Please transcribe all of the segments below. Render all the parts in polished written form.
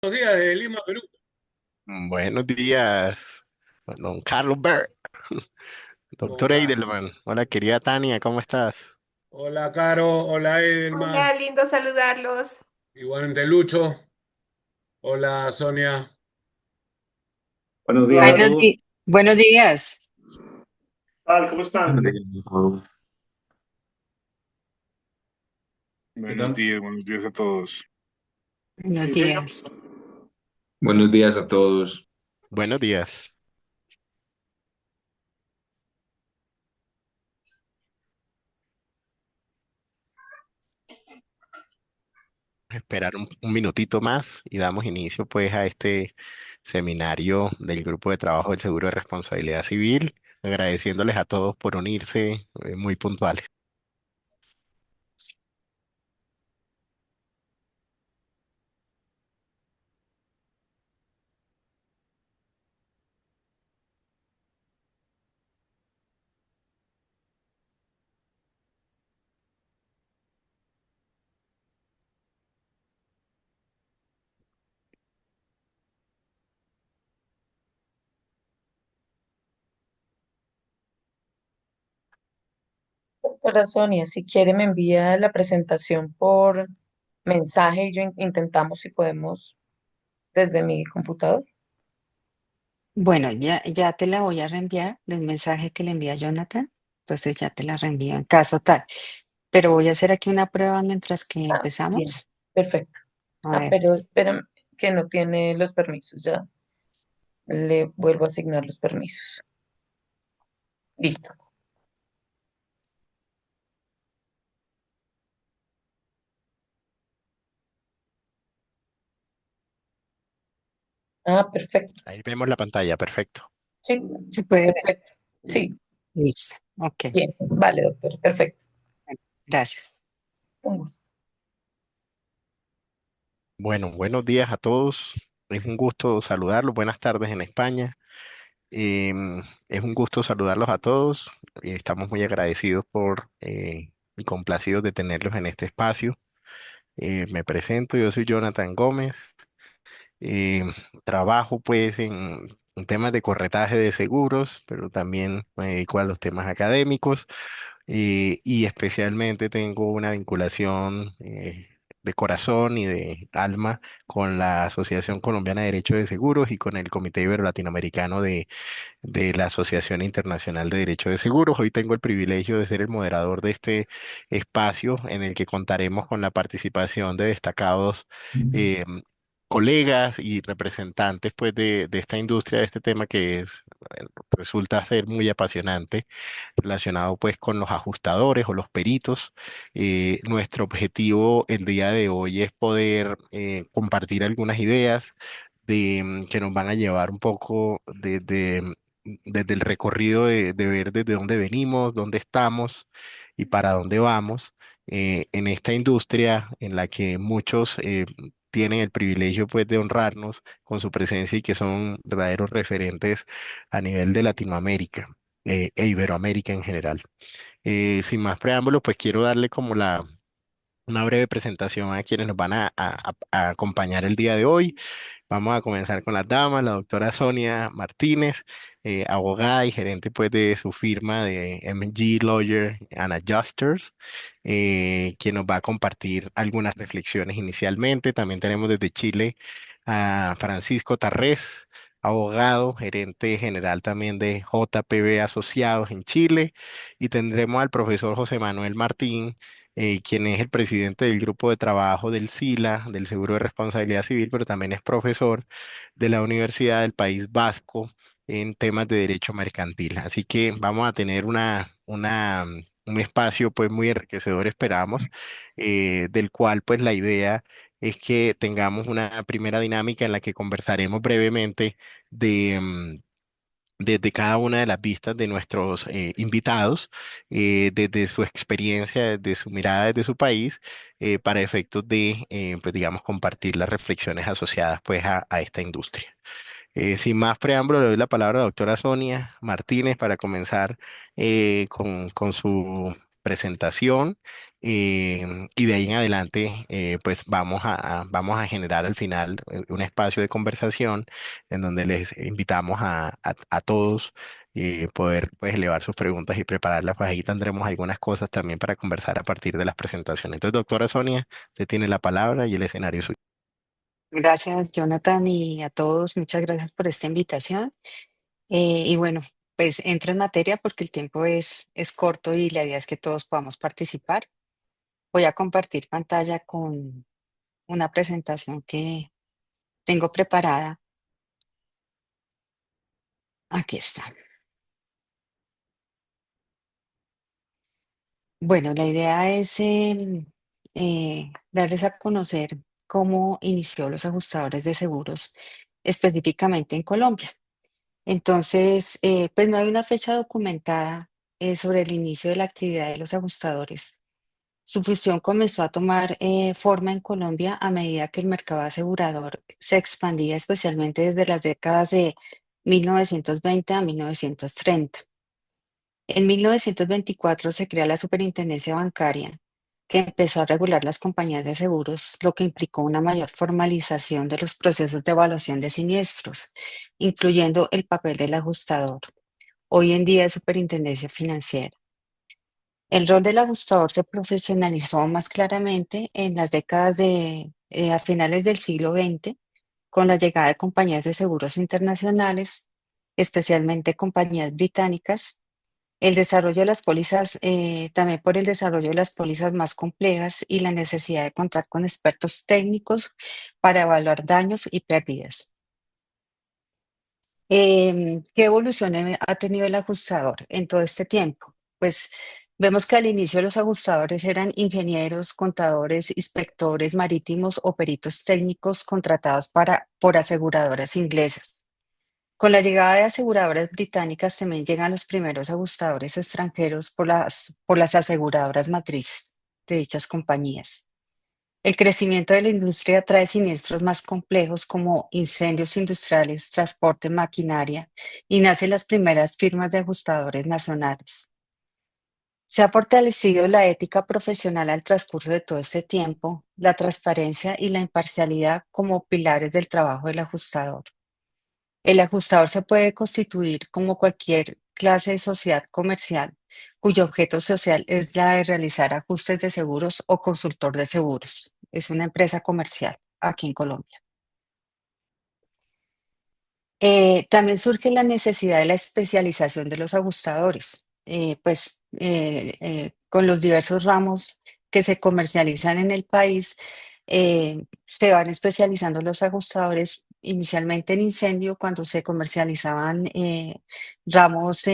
Buenos días de Lima, Perú. Buenos días, don Carlos Berg, ¿Cómo doctor estás? Eidelman. Hola, querida Tania, ¿cómo estás? Hola, Caro. Hola, Hola, Edelman. lindo saludarlos. Igualmente, Lucho. Hola, Sonia. Buenos días a Igual. Buenos, todos. buenos días. ¿Tal? ¿Cómo están? ¿Qué tal? Buenos días a todos. Buenos ¿En serio? días. Buenos días a todos. Buenos días. Esperar un minutito más y damos inicio pues a este seminario del Grupo de Trabajo del Seguro de Responsabilidad Civil, agradeciéndoles a todos por unirse muy puntuales. Doctora Sonia, si quiere me envía la presentación por mensaje y intentamos si podemos desde mi computador. Bueno, ya te la voy a reenviar del mensaje que le envía Jonathan. Entonces ya te la reenvío en caso tal. Pero voy a hacer aquí una prueba mientras que Ah, bien, empezamos. perfecto. A Ah, ver, pero esperen que no tiene los permisos, ya le vuelvo a asignar los permisos. Listo. Ah, perfecto. Ahí vemos la pantalla, perfecto. Sí, se puede ver. perfecto. Sí, Listo. Ok. bien. Vale, doctor, perfecto. Bueno, gracias. Un gusto. Bueno, buenos días a todos. Es un gusto saludarlos. Buenas tardes en España. Es un gusto saludarlos a todos y estamos muy agradecidos y complacidos de tenerlos en este espacio. Me presento, yo soy Jonathan Gómez. eh, Trabajo pues en temas de corretaje de seguros, pero también me dedico a los temas académicos y especialmente tengo una vinculación de corazón y de alma con la Asociación Colombiana de Derecho de Seguros y con el Comité Ibero-Latinoamericano de la Asociación Internacional de Derecho de Seguros. Hoy tengo el privilegio de ser el moderador de este espacio en el que contaremos con la participación de destacados eh, colegas y representantes pues de esta industria, de este tema que resulta ser muy apasionante, relacionado pues con los ajustadores o los peritos. Nuestro objetivo el día de hoy es poder compartir algunas ideas que nos van a llevar un poco desde el recorrido de ver desde dónde venimos, dónde estamos y para dónde vamos en esta industria en la que muchos tienen el privilegio pues de honrarnos con su presencia y que son verdaderos referentes a nivel de Latinoamérica e Iberoamérica en general. Sin más preámbulos, pues quiero darle como una breve presentación a quienes nos van a acompañar el día de hoy. Vamos a comenzar con las damas, la doctora Sonia Martínez, abogada y gerente pues de su firma de MG Lawyer and Adjusters, quien nos va a compartir algunas reflexiones inicialmente. También tenemos desde Chile a Francisco Tarrés, abogado, gerente general también de JPB Asociados en Chile, y tendremos al profesor José Manuel Martín, quien es el presidente del grupo de trabajo del SILA, del Seguro de Responsabilidad Civil, pero también es profesor de la Universidad del País Vasco en temas de derecho mercantil. Así que vamos a tener un espacio pues muy enriquecedor, esperamos, del cual pues la idea es que tengamos una primera dinámica en la que conversaremos brevemente desde cada una de las vistas de nuestros invitados, desde su experiencia, desde su mirada, desde su país, para efectos de, pues digamos, compartir las reflexiones asociadas pues a esta industria. Sin más preámbulo, le doy la palabra a la doctora Sonia Martínez para comenzar con su presentación, y de ahí en adelante pues vamos a generar al final un espacio de conversación en donde les invitamos a todos poder pues elevar sus preguntas y prepararlas, pues ahí tendremos algunas cosas también para conversar a partir de las presentaciones. Entonces, doctora Sonia, usted tiene la palabra y el escenario es suyo. Gracias, Jonathan, y a todos, muchas gracias por esta invitación. Y bueno, pues entro en materia porque el tiempo es corto y la idea es que todos podamos participar. Voy a compartir pantalla con una presentación que tengo preparada. Aquí está. Bueno, la idea es darles a conocer cómo inició los ajustadores de seguros específicamente en Colombia. Entonces, pues no hay una fecha documentada sobre el inicio de la actividad de los ajustadores. Su fusión comenzó a tomar forma en Colombia a medida que el mercado asegurador se expandía, especialmente desde las décadas de 1920 a 1930. En 1924 se crea la Superintendencia Bancaria, que empezó a regular las compañías de seguros, lo que implicó una mayor formalización de los procesos de evaluación de siniestros, incluyendo el papel del ajustador. Hoy en día es Superintendencia Financiera. El rol del ajustador se profesionalizó más claramente en las décadas a finales del siglo XX, con la llegada de compañías de seguros internacionales, especialmente compañías británicas, el desarrollo de las pólizas, también por el desarrollo de las pólizas más complejas y la necesidad de contar con expertos técnicos para evaluar daños y pérdidas. ¿Qué evolución ha tenido el ajustador en todo este tiempo? Pues vemos que al inicio los ajustadores eran ingenieros, contadores, inspectores marítimos o peritos técnicos contratados por aseguradoras inglesas. Con la llegada de aseguradoras británicas también llegan los primeros ajustadores extranjeros por las aseguradoras matrices de dichas compañías. El crecimiento de la industria trae siniestros más complejos como incendios industriales, transporte, maquinaria, y nacen las primeras firmas de ajustadores nacionales. Se ha fortalecido la ética profesional al transcurso de todo este tiempo, la transparencia y la imparcialidad como pilares del trabajo del ajustador. El ajustador se puede constituir como cualquier clase de sociedad comercial cuyo objeto social es la de realizar ajustes de seguros o consultor de seguros. Es una empresa comercial aquí en Colombia. También surge la necesidad de la especialización de los ajustadores, con los diversos ramos que se comercializan en el país, se van especializando los ajustadores inicialmente en incendio cuando se comercializaban ramos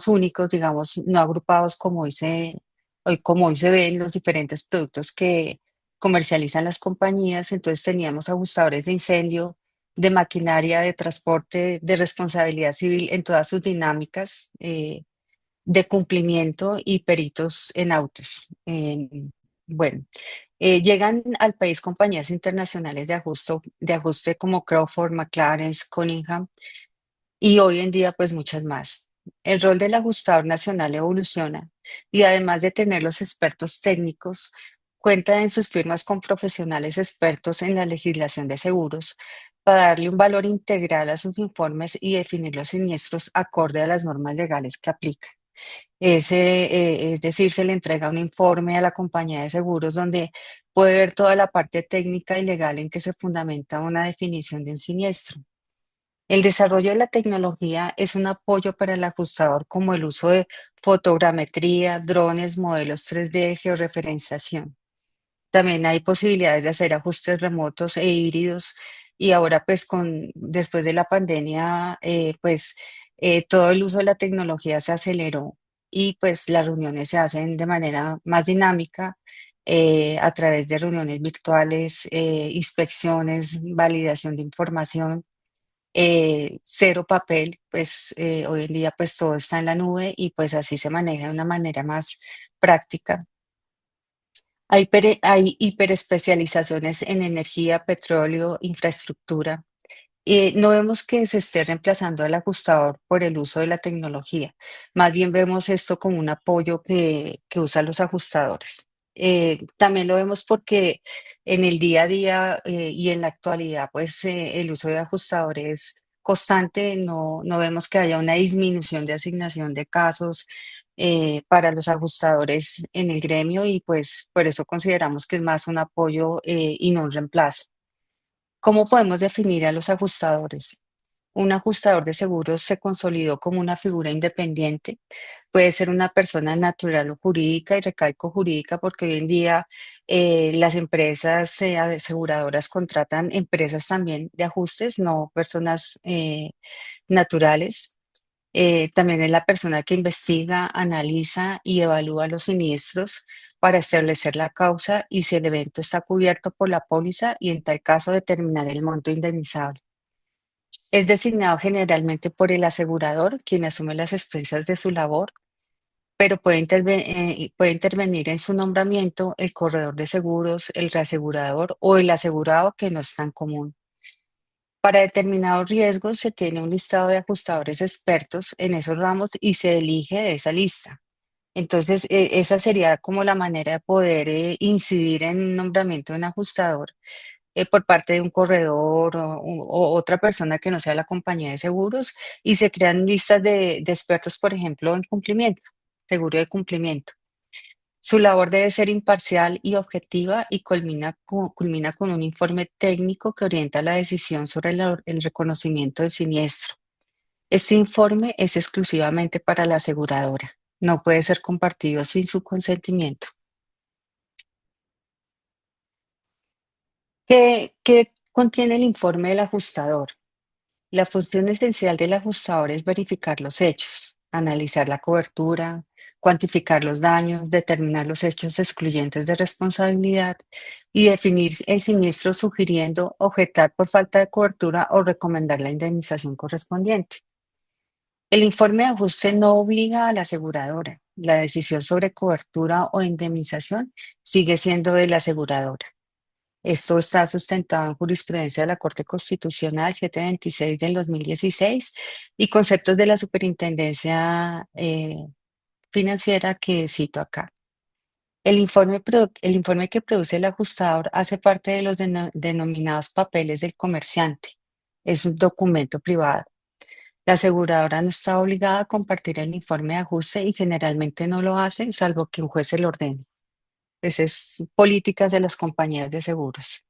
únicos, digamos, no agrupados como hoy se ven los diferentes productos que comercializan las compañías. Entonces teníamos ajustadores de incendio, de maquinaria, de transporte, de responsabilidad civil en todas sus dinámicas, de cumplimiento y peritos en autos. Bueno, llegan al país compañías internacionales de ajuste como Crawford, McLaren, Cunningham y hoy en día pues muchas más. El rol del ajustador nacional evoluciona y además de tener los expertos técnicos, cuenta en sus firmas con profesionales expertos en la legislación de seguros para darle un valor integral a sus informes y definir los siniestros acorde a las normas legales que aplican. Es decir, se le entrega un informe a la compañía de seguros donde puede ver toda la parte técnica y legal en que se fundamenta una definición de un siniestro. El desarrollo de la tecnología es un apoyo para el ajustador, como el uso de fotogrametría, drones, modelos 3D, georreferenciación. También hay posibilidades de hacer ajustes remotos e híbridos, y ahora pues después de la pandemia todo el uso de la tecnología se aceleró y pues las reuniones se hacen de manera más dinámica, a través de reuniones virtuales, inspecciones, validación de información, cero papel. Pues hoy en día pues todo está en la nube y pues así se maneja de una manera más práctica. Hay hiperespecializaciones en energía, petróleo, infraestructura. No vemos que se esté reemplazando al ajustador por el uso de la tecnología. Más bien vemos esto como un apoyo que usan los ajustadores. También lo vemos porque en el día a día y en la actualidad, pues el uso de ajustadores es constante. No vemos que haya una disminución de asignación de casos para los ajustadores en el gremio y pues por eso consideramos que es más un apoyo y no un reemplazo. ¿Cómo podemos definir a los ajustadores? Un ajustador de seguros se consolidó como una figura independiente. Puede ser una persona natural o jurídica y recalco jurídica porque hoy en día las empresas aseguradoras contratan empresas también de ajustes, no personas naturales. También es la persona que investiga, analiza y evalúa los siniestros para establecer la causa y si el evento está cubierto por la póliza y en tal caso determinar el monto indemnizable. Es designado generalmente por el asegurador, quien asume las expensas de su labor, pero puede intervenir en su nombramiento el corredor de seguros, el reasegurador o el asegurado, que no es tan común. Para determinados riesgos se tiene un listado de ajustadores expertos en esos ramos y se elige de esa lista. Entonces, esa sería como la manera de poder incidir en un nombramiento de un ajustador por parte de un corredor o otra persona que no sea la compañía de seguros y se crean listas de expertos, por ejemplo, en cumplimiento, seguro de cumplimiento. Su labor debe ser imparcial y objetiva y culmina con un informe técnico que orienta la decisión sobre el reconocimiento del siniestro. Este informe es exclusivamente para la aseguradora. No puede ser compartido sin su consentimiento. ¿Qué contiene el informe del ajustador? La función esencial del ajustador es verificar los hechos, analizar la cobertura, cuantificar los daños, determinar los hechos excluyentes de responsabilidad y definir el siniestro sugiriendo objetar por falta de cobertura o recomendar la indemnización correspondiente. El informe de ajuste no obliga a la aseguradora. La decisión sobre cobertura o indemnización sigue siendo de la aseguradora. Esto está sustentado en jurisprudencia de la Corte Constitucional 726 del 2016 y conceptos de la Superintendencia Financiera que cito acá. El informe que produce el ajustador hace parte de los denominados papeles del comerciante. Es un documento privado. La aseguradora no está obligada a compartir el informe de ajuste y generalmente no lo hace, salvo que un juez se lo ordene. Esas es políticas de las compañías de seguros.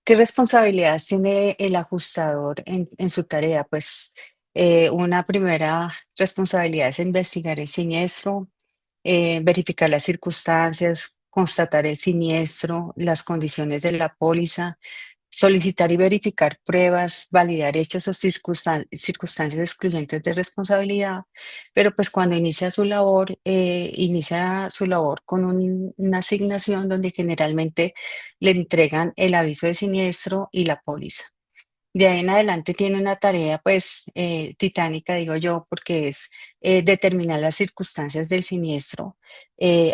¿Qué responsabilidades tiene el ajustador en su tarea? Pues una primera responsabilidad es investigar el siniestro, verificar las circunstancias, constatar el siniestro, las condiciones de la póliza, solicitar y verificar pruebas, validar hechos o circunstancias excluyentes de responsabilidad, pero pues cuando inicia su labor con una asignación donde generalmente le entregan el aviso de siniestro y la póliza. De ahí en adelante tiene una tarea pues titánica, digo yo, porque es determinar las circunstancias del siniestro,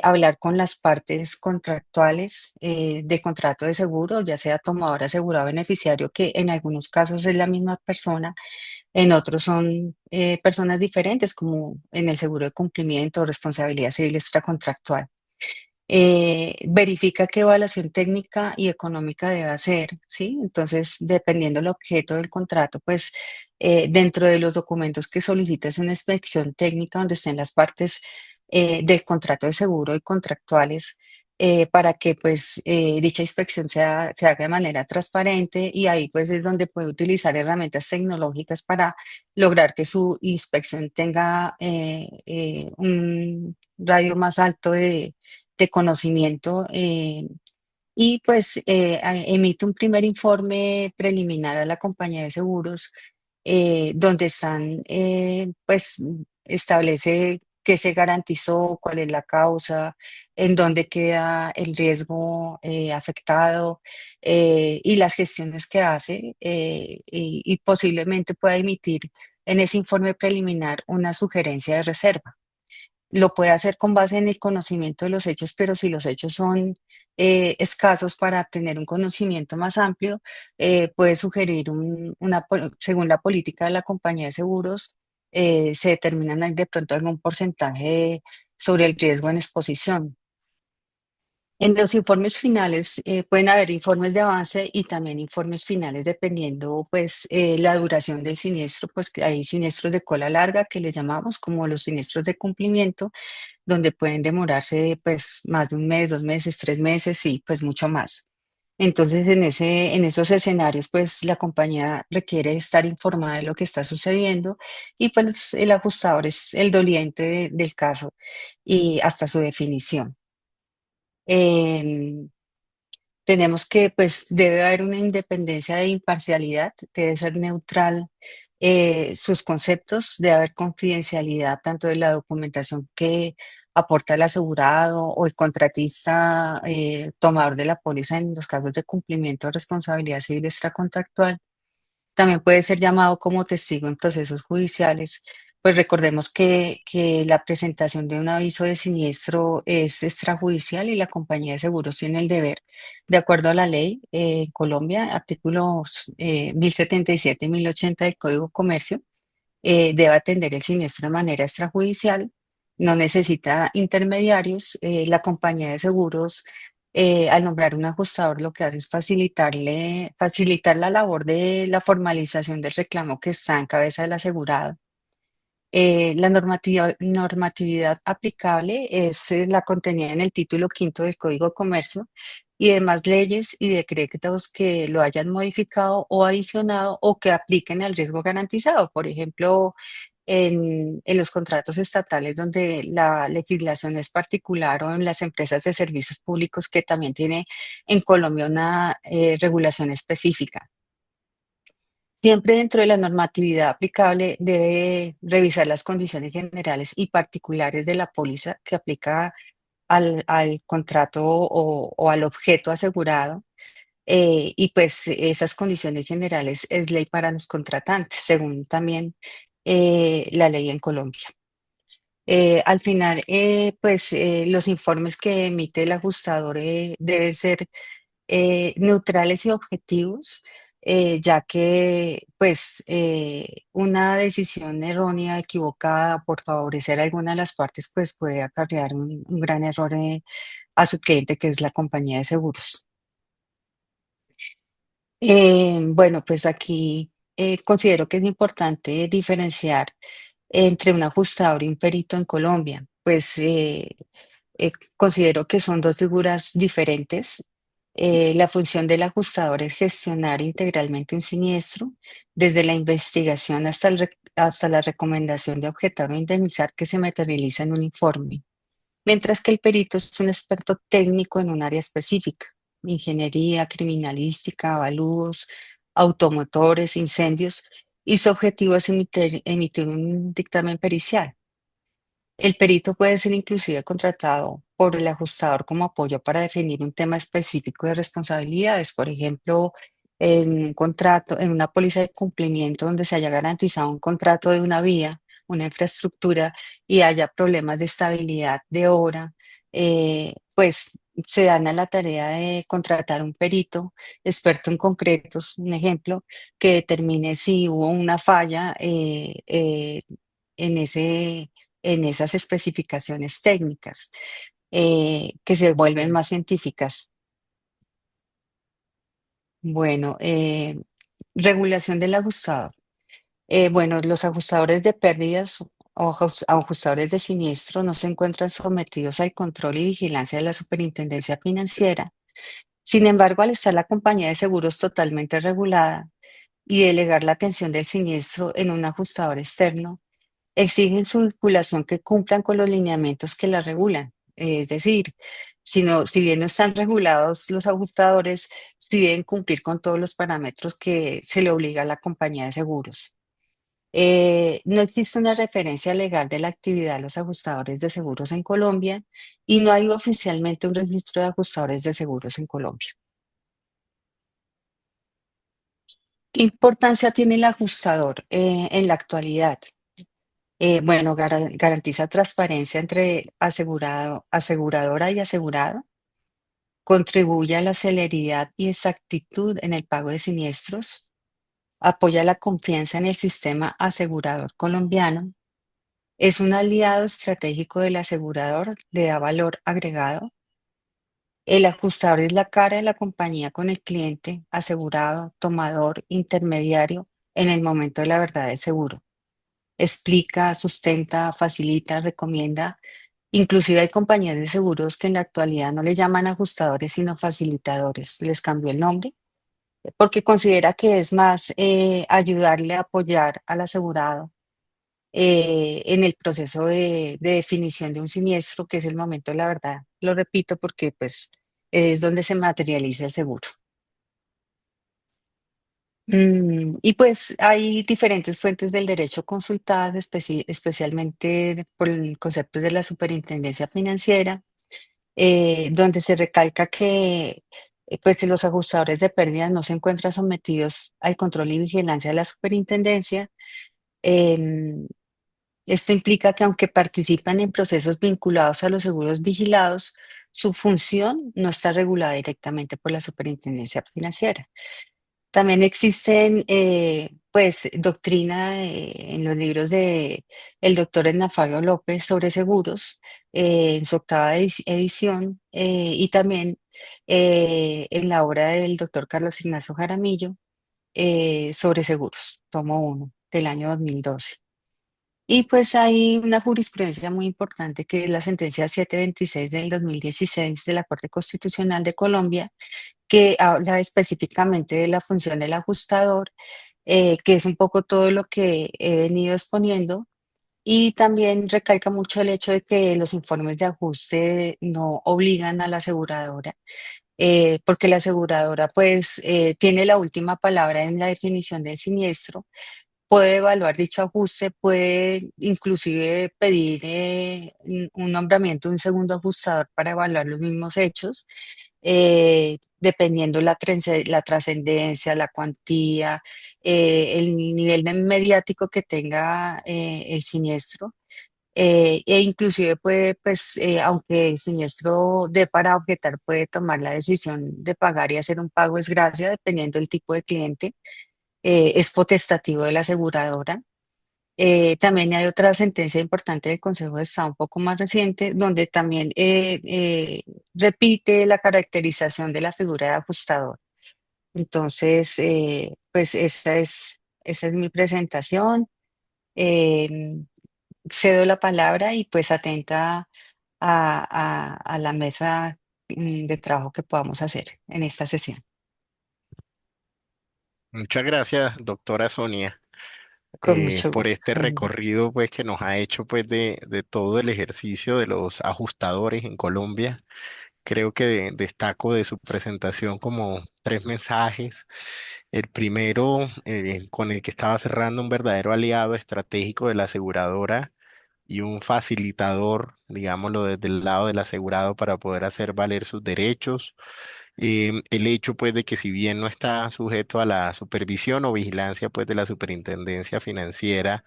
hablar con las partes contractuales de contrato de seguro, ya sea tomador, asegurado, beneficiario, que en algunos casos es la misma persona, en otros son personas diferentes, como en el seguro de cumplimiento o responsabilidad civil extracontractual. Verifica qué evaluación técnica y económica debe hacer, ¿sí? Entonces, dependiendo del objeto del contrato, pues dentro de los documentos que solicitas una inspección técnica donde estén las partes del contrato de seguro y contractuales para que pues dicha inspección se haga de manera transparente y ahí pues es donde puede utilizar herramientas tecnológicas para lograr que su inspección tenga un radio más alto de conocimiento y pues emite un primer informe preliminar a la compañía de seguros donde están, pues establece qué se garantizó, cuál es la causa, en dónde queda el riesgo afectado y las gestiones que hace y posiblemente pueda emitir en ese informe preliminar una sugerencia de reserva. lo puede hacer con base en el conocimiento de los hechos, pero si los hechos son escasos para tener un conocimiento más amplio, puede sugerir según la política de la compañía de seguros, se determinan de pronto algún porcentaje sobre el riesgo en exposición. En los informes finales pueden haber informes de avance y también informes finales dependiendo pues la duración del siniestro, pues que hay siniestros de cola larga que le llamamos como los siniestros de cumplimiento, donde pueden demorarse pues más de un mes, 2 meses, 3 meses y pues mucho más. Entonces en esos escenarios pues la compañía requiere estar informada de lo que está sucediendo y pues el ajustador es el doliente del caso y hasta su definición. Em, Tenemos que, pues, debe haber una independencia e imparcialidad, debe ser neutral sus conceptos, debe haber confidencialidad tanto de la documentación que aporta el asegurado o el contratista tomador de la póliza en los casos de cumplimiento de responsabilidad civil extracontractual. También puede ser llamado como testigo en procesos judiciales. Pues recordemos que la presentación de un aviso de siniestro es extrajudicial y la compañía de seguros tiene el deber, de acuerdo a la ley en Colombia, artículos 1077 y 1080 del Código de Comercio, debe atender el siniestro de manera extrajudicial, no necesita intermediarios. La compañía de seguros, al nombrar un ajustador, lo que hace es facilitar la labor de la formalización del reclamo que está en cabeza del asegurado. La normatividad aplicable es la contenida en el título quinto del Código de Comercio y demás leyes y decretos que lo hayan modificado o adicionado o que apliquen al riesgo garantizado. Por ejemplo, en los contratos estatales donde la legislación es particular o en las empresas de servicios públicos que también tiene en Colombia una regulación específica. Siempre dentro de la normatividad aplicable debe revisar las condiciones generales y particulares de la póliza que aplica al contrato o al objeto asegurado. Y pues esas condiciones generales es ley para los contratantes, según también la ley en Colombia. Al final, pues los informes que emite el ajustador deben ser neutrales y objetivos, ya que pues una decisión errónea, equivocada por favorecer a alguna de las partes, pues puede acarrear un gran error a su cliente, que es la compañía de seguros. Bueno, pues aquí considero que es importante diferenciar entre un ajustador y un perito en Colombia. Pues considero que son dos figuras diferentes. La función del ajustador es gestionar integralmente un siniestro, desde la investigación hasta la recomendación de objetar o indemnizar, que se materializa en un informe, mientras que el perito es un experto técnico en un área específica: ingeniería, criminalística, avalúos, automotores, incendios, y su objetivo es emitir un dictamen pericial. El perito puede ser inclusive contratado por el ajustador como apoyo para definir un tema específico de responsabilidades. Por ejemplo, en un contrato, en una póliza de cumplimiento donde se haya garantizado un contrato de una vía, una infraestructura, y haya problemas de estabilidad de obra, pues se dan a la tarea de contratar un perito experto en concretos, un ejemplo, que determine si hubo una falla en en esas especificaciones técnicas, que se vuelven más científicas. Bueno, regulación del ajustador. Bueno, los ajustadores de pérdidas o ajustadores de siniestro no se encuentran sometidos al control y vigilancia de la Superintendencia Financiera. Sin embargo, al estar la compañía de seguros totalmente regulada y delegar la atención del siniestro en un ajustador externo, exigen su vinculación que cumplan con los lineamientos que la regulan. Es decir, si bien no están regulados los ajustadores, sí deben cumplir con todos los parámetros que se le obliga a la compañía de seguros. No existe una referencia legal de la actividad de los ajustadores de seguros en Colombia y no hay oficialmente un registro de ajustadores de seguros en Colombia. ¿Qué importancia tiene el ajustador en la actualidad? Bueno, garantiza transparencia entre aseguradora y asegurado, contribuye a la celeridad y exactitud en el pago de siniestros, apoya la confianza en el sistema asegurador colombiano, es un aliado estratégico del asegurador, le da valor agregado. El ajustador es la cara de la compañía con el cliente, asegurado, tomador, intermediario en el momento de la verdad del seguro. Explica, sustenta, facilita, recomienda. Inclusive hay compañías de seguros que en la actualidad no le llaman ajustadores, sino facilitadores. Les cambió el nombre porque considera que es más ayudarle a apoyar al asegurado en el proceso de definición de un siniestro, que es el momento de la verdad. Lo repito porque pues es donde se materializa el seguro. Y pues hay diferentes fuentes del derecho consultadas, especialmente por el concepto de la superintendencia financiera, donde se recalca que pues los ajustadores de pérdidas no se encuentran sometidos al control y vigilancia de la superintendencia. Em, Esto implica que aunque participan en procesos vinculados a los seguros vigilados, su función no está regulada directamente por la superintendencia financiera. También existen, pues, doctrina en los libros de el doctor Ednafrio López sobre seguros, en su octava edición, y también en la obra del doctor Carlos Ignacio Jaramillo sobre seguros, tomo uno, del año 2012. Y pues hay una jurisprudencia muy importante que es la sentencia 726 del 2016 de la Corte Constitucional de Colombia, que habla específicamente de la función del ajustador, que es un poco todo lo que he venido exponiendo, y también recalca mucho el hecho de que los informes de ajuste no obligan a la aseguradora, porque la aseguradora pues tiene la última palabra en la definición del siniestro, puede evaluar dicho ajuste, puede inclusive pedir un nombramiento de un segundo ajustador para evaluar los mismos hechos, dependiendo la trascendencia, la cuantía, el nivel mediático que tenga el siniestro. E inclusive puede, pues, aunque el siniestro dé para objetar, puede tomar la decisión de pagar y hacer un pago es gracia, dependiendo del tipo de cliente. Es potestativo de la aseguradora. También hay otra sentencia importante del Consejo de Estado un poco más reciente, donde también repite la caracterización de la figura de ajustador. Entonces, pues esa es mi presentación. Eh, Cedo la palabra y pues atenta a la mesa de trabajo que podamos hacer en esta sesión. Muchas gracias, doctora Sonia, Con mucho por gusto. este recorrido pues que nos ha hecho pues de todo el ejercicio de los ajustadores en Colombia. Creo que destaco de su presentación como tres mensajes. El primero, con el que estaba cerrando, un verdadero aliado estratégico de la aseguradora y un facilitador, digámoslo, desde el lado del asegurado para poder hacer valer sus derechos. El hecho, pues, de que si bien no está sujeto a la supervisión o vigilancia, pues, de la superintendencia financiera,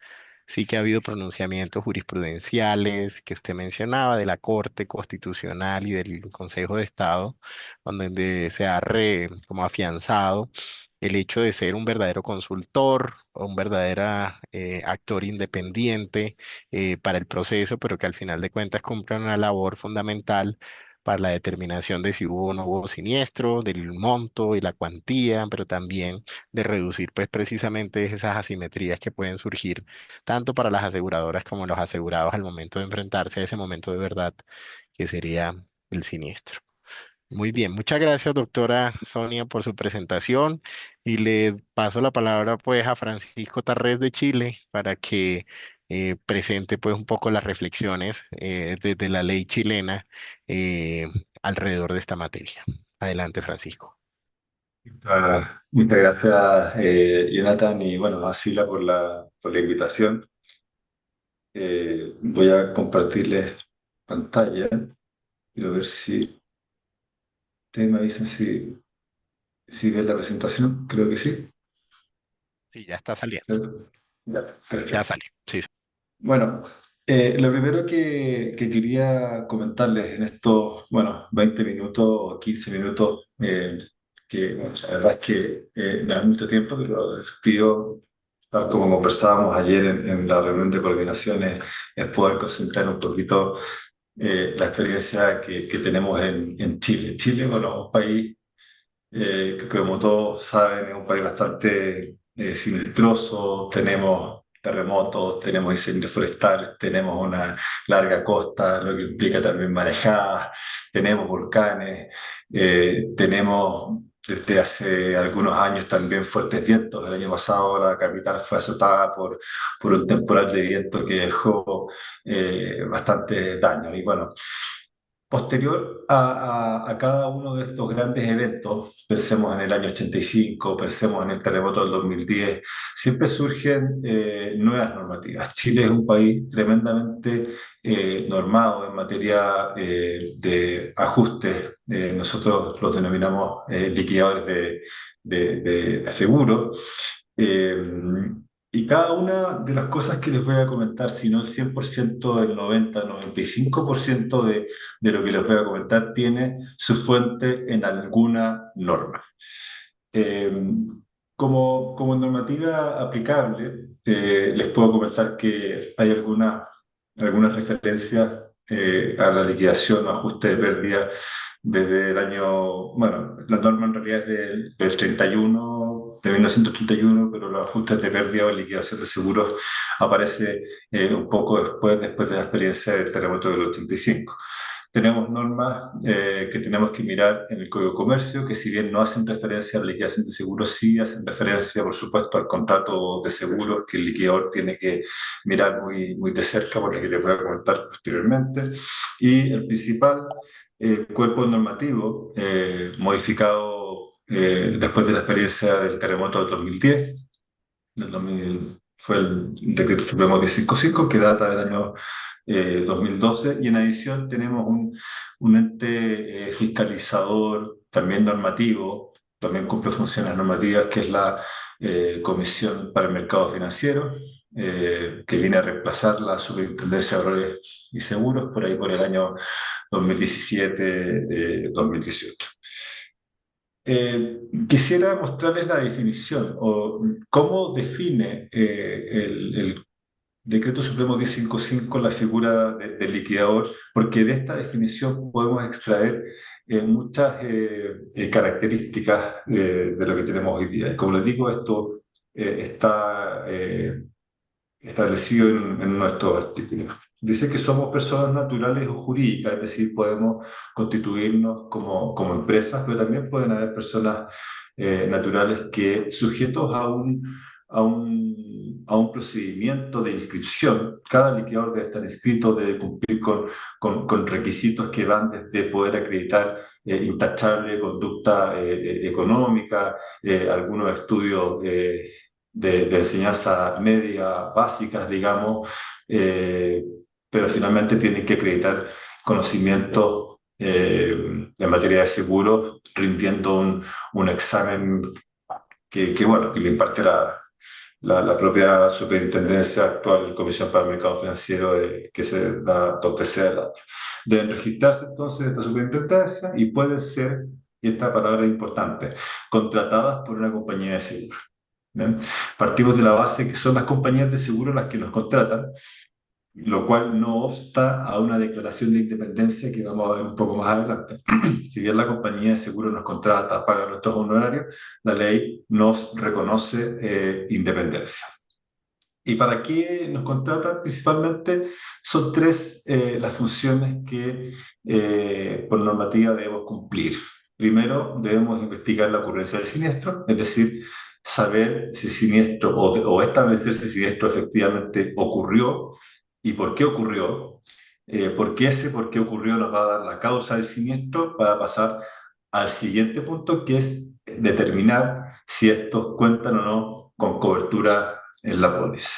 sí que ha habido pronunciamientos jurisprudenciales que usted mencionaba de la Corte Constitucional y del Consejo de Estado, donde se ha como afianzado el hecho de ser un verdadero consultor o un verdadero actor independiente para el proceso, pero que al final de cuentas cumple una labor fundamental para la determinación de si hubo o no hubo siniestro, del monto y la cuantía, pero también de reducir pues precisamente esas asimetrías que pueden surgir tanto para las aseguradoras como los asegurados al momento de enfrentarse a ese momento de verdad que sería el siniestro. Muy bien, muchas gracias, doctora Sonia, por su presentación y le paso la palabra pues a Francisco Tarrés de Chile para que presente pues un poco las reflexiones desde la ley chilena eh, alrededor de esta materia. Adelante, Francisco. Muchas gracias, Jonathan, y bueno, a Sila por la invitación. Voy a compartirles pantalla. Quiero ver si ustedes me avisan si ven la presentación. Creo que sí. Sí, ya está saliendo. ¿Cierto? Ya, Ya perfecto. sale. Sí. Bueno, lo primero que quería comentarles en estos, bueno, 20 minutos o 15 minutos, que bueno, la verdad es que no hay mucho tiempo, pero el desafío, tal como conversábamos ayer en la reunión de coordinación, es poder concentrar un poquito la experiencia que tenemos en Chile. Chile, bueno, un país que como todos saben es un país bastante siniestrosо, tenemos terremotos, tenemos incendios forestales, tenemos una larga costa, lo que implica también marejadas, tenemos volcanes, tenemos desde hace algunos años también fuertes vientos. El año pasado la capital fue azotada por un temporal de viento que dejó bastante daño. Y bueno, posterior a cada uno de estos grandes eventos, pensemos en el año 85, pensemos en el terremoto del 2010, siempre surgen nuevas normativas. Chile es un país tremendamente normado en materia de ajustes. Nosotros los denominamos liquidadores de seguros. Eh, y cada una de las cosas que les voy a comentar, si no el 100%, el 90-95% de lo que les voy a comentar tiene su fuente en alguna norma. Eh, como normativa aplicable, les puedo comentar que hay algunas referencias a la liquidación o ajuste de pérdida desde el año, bueno, la norma en realidad es del 31, de 1931, pero los ajustes de pérdida o liquidación de seguros aparece un poco después de la experiencia del terremoto del 85. Tenemos normas que tenemos que mirar en el Código de Comercio, que si bien no hacen referencia a la liquidación de seguros, sí hacen referencia, por supuesto, al contrato de seguros que el liquidador tiene que mirar muy de cerca, por lo que les voy a comentar posteriormente. Y el principal cuerpo normativo modificado después de la experiencia del terremoto del 2010, fue el Decreto Supremo 1055, que data del año 2012, y en adición tenemos un ente fiscalizador, también normativo, también cumple funciones normativas, que es la Comisión para el Mercado Financiero, que viene a reemplazar la Superintendencia de Valores y Seguros por ahí por el año 2017-2018. Quisiera mostrarles la definición o cómo define el Decreto Supremo 1055 la figura del liquidador, porque de esta definición podemos extraer muchas características de lo que tenemos hoy día. Y como les digo, esto está establecido en nuestros artículos. Dice que somos personas naturales o jurídicas, es decir, podemos constituirnos como empresas, pero también pueden haber personas naturales que, sujetos a un procedimiento de inscripción, cada liquidador debe estar inscrito, debe cumplir con requisitos que van desde poder acreditar intachable conducta económica, algunos estudios de enseñanza media básicas, digamos, pero finalmente tienen que acreditar conocimientos en materia de seguros, rindiendo un examen bueno, que le imparte la propia superintendencia actual, Comisión para el Mercado Financiero, que se da donde sea. Deben registrarse entonces esta superintendencia y pueden ser, y esta palabra es importante, contratadas por una compañía de seguros. ¿Bien? Partimos de la base que son las compañías de seguro las que nos contratan, lo cual no obsta a una declaración de independencia que vamos a ver un poco más adelante. Si bien la compañía de seguro nos contrata, paga nuestros honorarios, la ley nos reconoce independencia. ¿Y para qué nos contratan? Principalmente son tres las funciones que por normativa debemos cumplir. Primero, debemos investigar la ocurrencia del siniestro, es decir, saber si el siniestro o establecer si el siniestro efectivamente ocurrió y por qué ocurrió. Porque ese por qué ocurrió nos va a dar la causa del siniestro para pasar al siguiente punto, que es determinar si estos cuentan o no con cobertura en la póliza.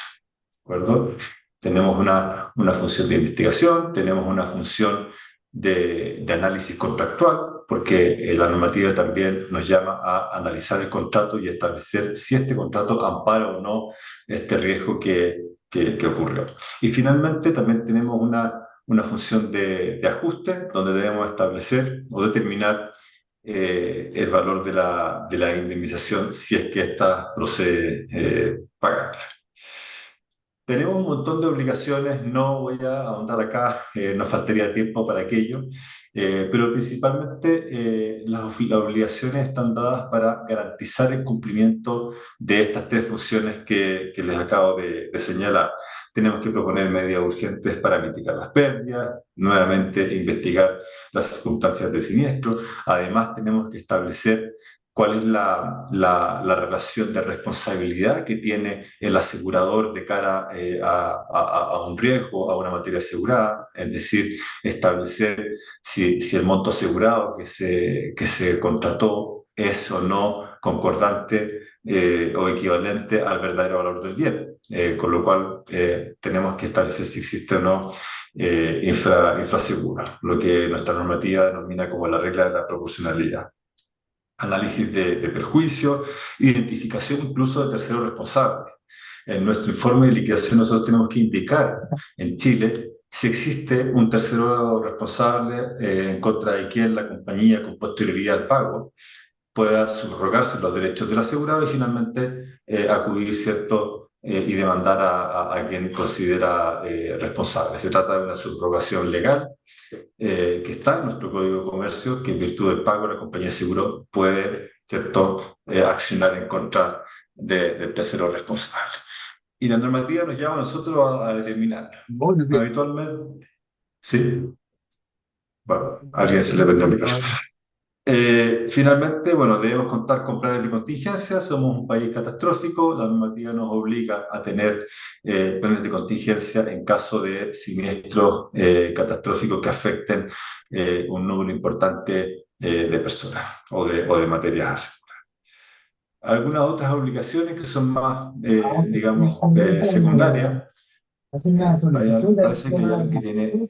¿De acuerdo? Tenemos una función de investigación, tenemos una función de análisis contractual, porque la normativa también nos llama a analizar el contrato y establecer si este contrato ampara o no este riesgo que que ocurrió. Y finalmente también tenemos una función de ajuste donde debemos establecer o determinar el valor de la indemnización si es que ésta procede pagar. Tenemos un montón de obligaciones, no voy a ahondar acá, nos faltaría tiempo para aquello, pero principalmente las obligaciones están dadas para garantizar el cumplimiento de estas tres funciones que les acabo de señalar. Tenemos que proponer medidas urgentes para mitigar las pérdidas, nuevamente investigar las circunstancias de siniestro, además tenemos que establecer cuál es la relación de responsabilidad que tiene el asegurador de cara a un riesgo, a una materia asegurada, es decir, establecer si el monto asegurado que se contrató es o no concordante o equivalente al verdadero valor del bien, con lo cual tenemos que establecer si existe o no infraseguro, lo que nuestra normativa denomina como la regla de la proporcionalidad. Análisis de perjuicio, identificación incluso de terceros responsables. En nuestro informe de liquidación nosotros tenemos que indicar en Chile si existe un tercero responsable en contra de quien la compañía con posterioridad al pago pueda subrogarse los derechos del asegurado y finalmente acudir, ¿cierto? Y demandar a quien considera responsable. Se trata de una subrogación legal que está en nuestro Código de Comercio, que en virtud del pago la compañía de seguro puede, ¿cierto?, accionar en contra del tercero responsable. Y la normativa nos llama a nosotros a determinar. Habitualmente, ¿sí? Bueno, a alguien se le prende el micrófono. Finalmente, bueno, debemos contar con planes de contingencia, somos un país catastrófico, la normativa nos obliga a tener planes de contingencia en caso de siniestros catastróficos que afecten un número importante de personas o de materias aseguradas. Algunas otras obligaciones que son más, digamos, secundarias. Parece que hay alguien que tiene...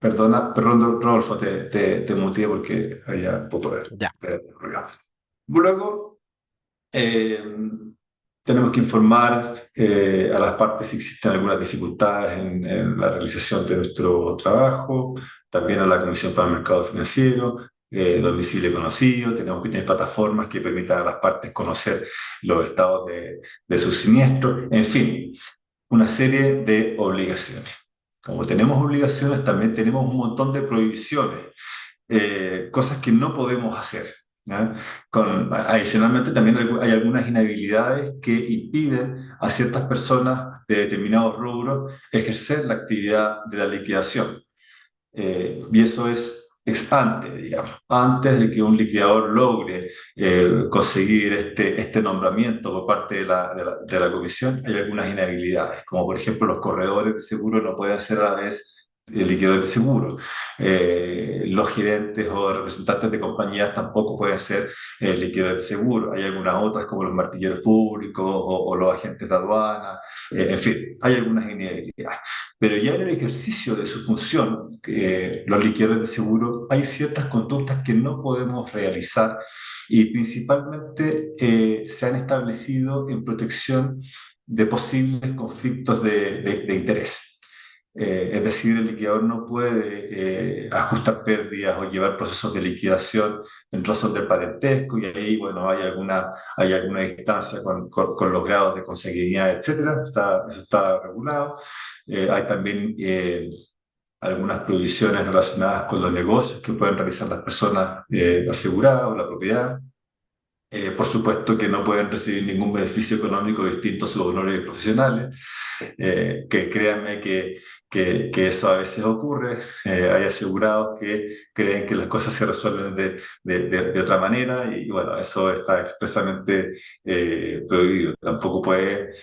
Perdón, Rodolfo, te muteé porque había poco Ya. de ruido. Luego, tenemos que informar a las partes si existen algunas dificultades en la realización de nuestro trabajo, también a la Comisión para el Mercado Financiero, domicilio conocido, tenemos que tener plataformas que permitan a las partes conocer los estados de sus siniestros, en fin, una serie de obligaciones. Como tenemos obligaciones, también tenemos un montón de prohibiciones, cosas que no podemos hacer, ¿ya? Adicionalmente, también hay algunas inhabilidades que impiden a ciertas personas de determinados rubros ejercer la actividad de la liquidación. Y eso es ex ante, digamos, antes de que un liquidador logre conseguir este nombramiento por parte de la comisión, hay algunas inhabilidades, como por ejemplo los corredores de seguro no pueden ser a la vez liquidadores de seguro. Los gerentes o representantes de compañías tampoco pueden ser liquidadores de seguro. Hay algunas otras como los martilleros públicos o los agentes de aduana, en fin, hay algunas inhabilidades. Pero ya en el ejercicio de su función, los liquidadores de seguro, hay ciertas conductas que no podemos realizar y principalmente se han establecido en protección de posibles conflictos de interés. Es decir, el liquidador no puede ajustar pérdidas o llevar procesos de liquidación en razón del parentesco y ahí, bueno, hay alguna distancia con los grados de consanguinidad, etcétera. Eso está regulado. Hay también algunas prohibiciones relacionadas con los negocios que pueden realizar las personas aseguradas o la propiedad. Por supuesto que no pueden recibir ningún beneficio económico distinto a sus honores profesionales, que créanme que eso a veces ocurre. Hay asegurados que creen que las cosas se resuelven de otra manera y bueno, eso está expresamente prohibido. Tampoco puede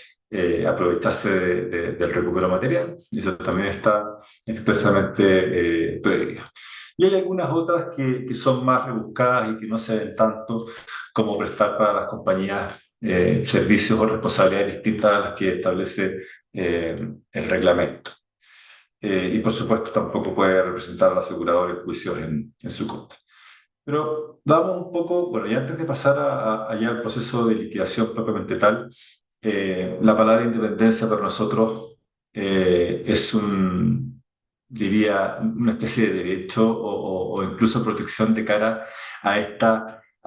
aprovecharse del recupero material, y eso también está expresamente prohibido. Y hay algunas otras que son más rebuscadas y que no se ven tanto, como prestar para las compañías servicios o responsabilidades distintas a las que establece el reglamento. Y por supuesto tampoco puede representar al asegurador en juicios en su contra. Pero vamos un poco, bueno, y antes de pasar allá al proceso de liquidación propiamente tal, La palabra independencia para nosotros es diría, una especie de derecho o incluso protección de cara a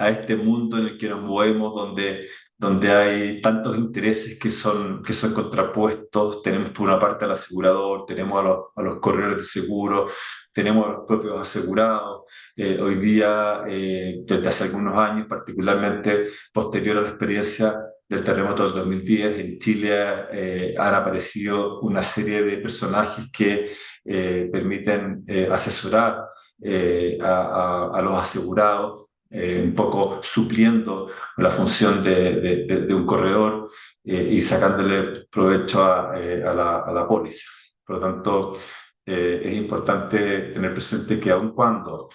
este mundo en el que nos movemos, donde hay tantos intereses que son contrapuestos. Tenemos por una parte al asegurador, tenemos a los corredores de seguro, tenemos a los propios asegurados. Hoy día, desde hace algunos años, particularmente posterior a la experiencia del terremoto del 2010, en Chile han aparecido una serie de personajes que permiten asesorar a los asegurados, un poco supliendo la función de un corredor y sacándole provecho a la póliza. Por lo tanto, es importante tener presente que aun cuando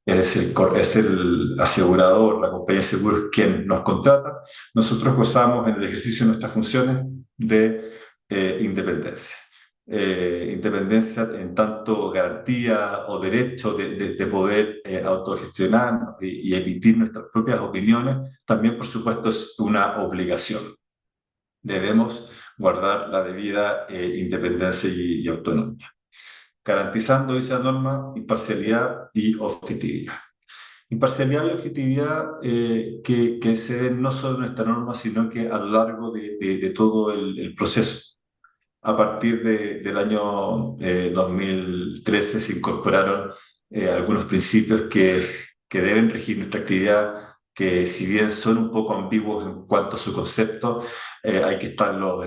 es el asegurador, la compañía de seguros quien nos contrata, nosotros gozamos en el ejercicio de nuestras funciones de independencia. Independencia en tanto garantía o derecho de poder autogestionar y emitir nuestras propias opiniones, también por supuesto es una obligación. Debemos guardar la debida independencia y autonomía, garantizando esa norma imparcialidad y objetividad. Imparcialidad y objetividad que se den no solo en esta norma, sino que a lo largo de todo el proceso. A partir del año 2013 se incorporaron algunos principios que deben regir nuestra actividad, que si bien son un poco ambiguos en cuanto a su concepto, hay que estarlos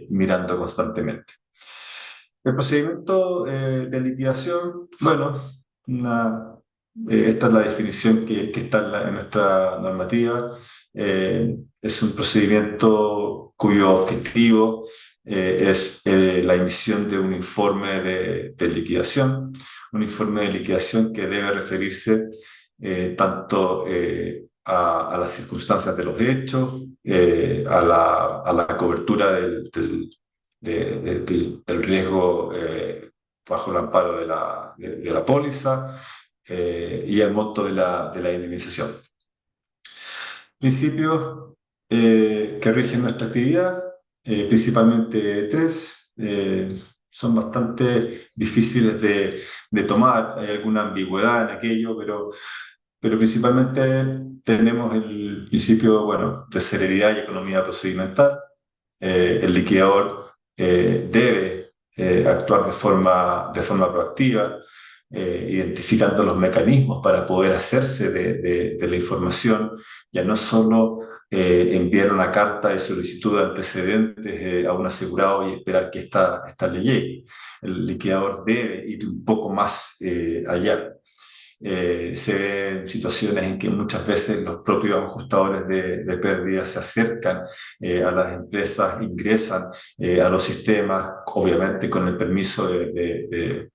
mirando constantemente. El procedimiento de liquidación, bueno, esta es la definición que está en nuestra normativa. Es un procedimiento cuyo objetivo es la emisión de un informe de liquidación, un informe de liquidación que debe referirse tanto a las circunstancias de los hechos, a la cobertura del riesgo bajo el amparo de la póliza y el monto de la indemnización. Principios que rigen nuestra actividad, principalmente tres, son bastante difíciles de tomar. Hay alguna ambigüedad en aquello, pero principalmente tenemos el principio, bueno, de celeridad y economía procedimental. El liquidador debe actuar de forma proactiva, identificando los mecanismos para poder hacerse de la información, ya no solo enviar una carta de solicitud de antecedentes a un asegurado y esperar que esta le llegue. El liquidador debe ir un poco más allá. Se ven situaciones en que muchas veces los propios ajustadores de pérdidas se acercan a las empresas, ingresan a los sistemas, obviamente con el permiso de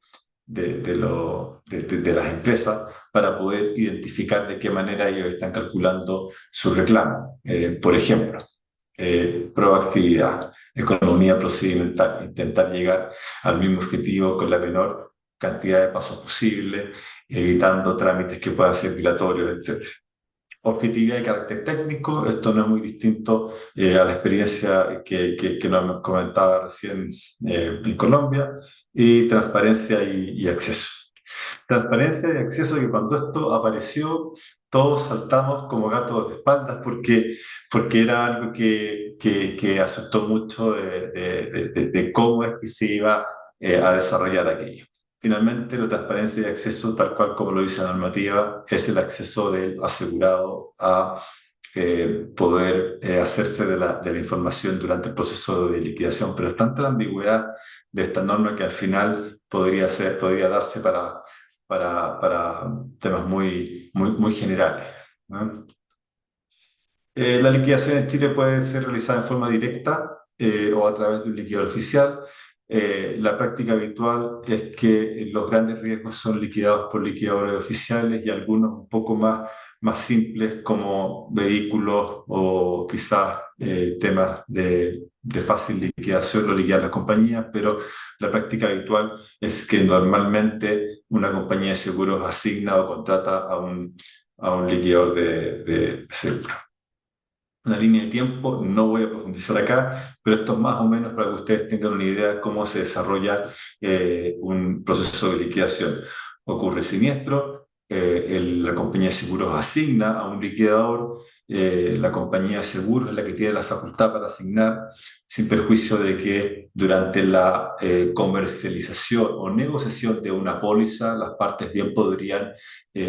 las empresas, para poder identificar de qué manera ellos están calculando su reclamo. Por ejemplo, proactividad, economía procedimental, intentar llegar al mismo objetivo con la menor cantidad de pasos posible, evitando trámites que puedan ser dilatorios, etc. Objetividad de carácter técnico, esto no es muy distinto a la experiencia que nos comentaba recién en Colombia, y transparencia y acceso. Transparencia y acceso, que cuando esto apareció, todos saltamos como gatos de espaldas porque era algo que asustó mucho de cómo es que se iba a desarrollar aquello. Finalmente, la transparencia y acceso, tal cual como lo dice la normativa, es el acceso del asegurado a poder hacerse de la información durante el proceso de liquidación. Pero es tanta la ambigüedad de esta norma que al final podría darse para temas muy generales, ¿no? La liquidación en Chile puede ser realizada en forma directa o a través de un liquidador oficial. La práctica habitual es que los grandes riesgos son liquidados por liquidadores oficiales, y algunos un poco más simples, como vehículos o quizás temas de fácil liquidación, lo liquidan las compañías, pero la práctica habitual es que normalmente una compañía de seguros asigna o contrata a un liquidador de seguro. una línea de tiempo, no voy a profundizar acá, pero esto es más o menos para que ustedes tengan una idea de cómo se desarrolla un proceso de liquidación. Ocurre siniestro, la compañía de seguros asigna a un liquidador, la compañía de seguros es la que tiene la facultad para asignar, sin perjuicio de que durante la comercialización o negociación de una póliza, las partes bien podrían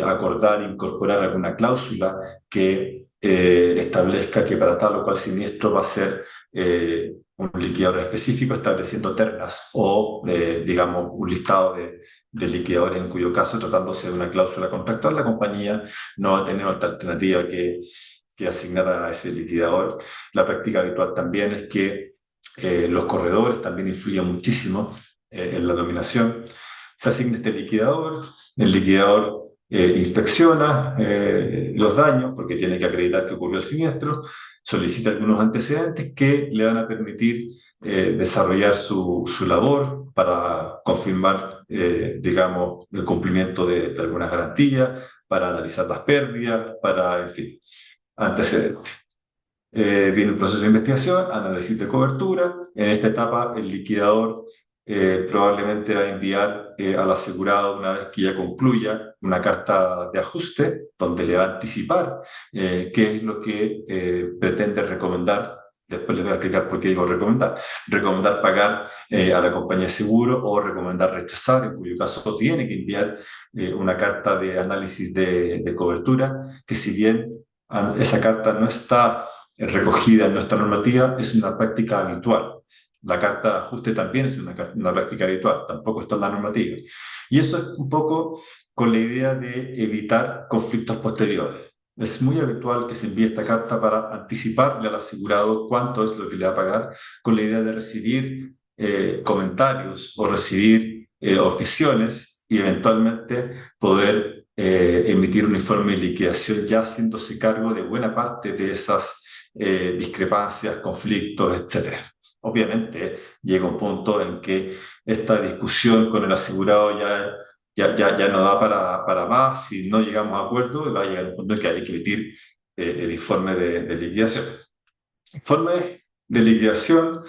acordar e incorporar alguna cláusula que establezca que para tal o cual siniestro va a ser un liquidador específico, estableciendo ternas o, digamos, un listado de liquidadores en cuyo caso, tratándose de una cláusula contractual, la compañía no va a tener otra alternativa que asignar a ese liquidador. La práctica habitual también es que los corredores también influyen muchísimo en la dominación. Se asigna este liquidador, el liquidador inspecciona los daños porque tiene que acreditar que ocurrió el siniestro, solicita algunos antecedentes que le van a permitir desarrollar su labor para confirmar, digamos, el cumplimiento de algunas garantías, para analizar las pérdidas, para, en fin, antecedentes. Viene un proceso de investigación, análisis de cobertura. En esta etapa, el liquidador probablemente va a enviar al asegurado, una vez que ya concluya, una carta de ajuste donde le va a anticipar qué es lo que pretende recomendar. Después les voy a explicar por qué digo recomendar. Recomendar pagar a la compañía de seguro o recomendar rechazar, en cuyo caso tiene que enviar una carta de análisis de cobertura, que si bien esa carta no está recogida en nuestra normativa, es una práctica habitual. La carta de ajuste también es una práctica habitual, tampoco está en la normativa. Y eso es un poco con la idea de evitar conflictos posteriores. Es muy habitual que se envíe esta carta para anticiparle al asegurado cuánto es lo que le va a pagar, con la idea de recibir comentarios o recibir objeciones y eventualmente poder emitir un informe de liquidación ya haciéndose cargo de buena parte de esas discrepancias, conflictos, etc. Obviamente llega un punto en que esta discusión con el asegurado ya no da para más, si no llegamos a acuerdo, va a llegar un punto en que hay que emitir el informe de liquidación. Informe de liquidación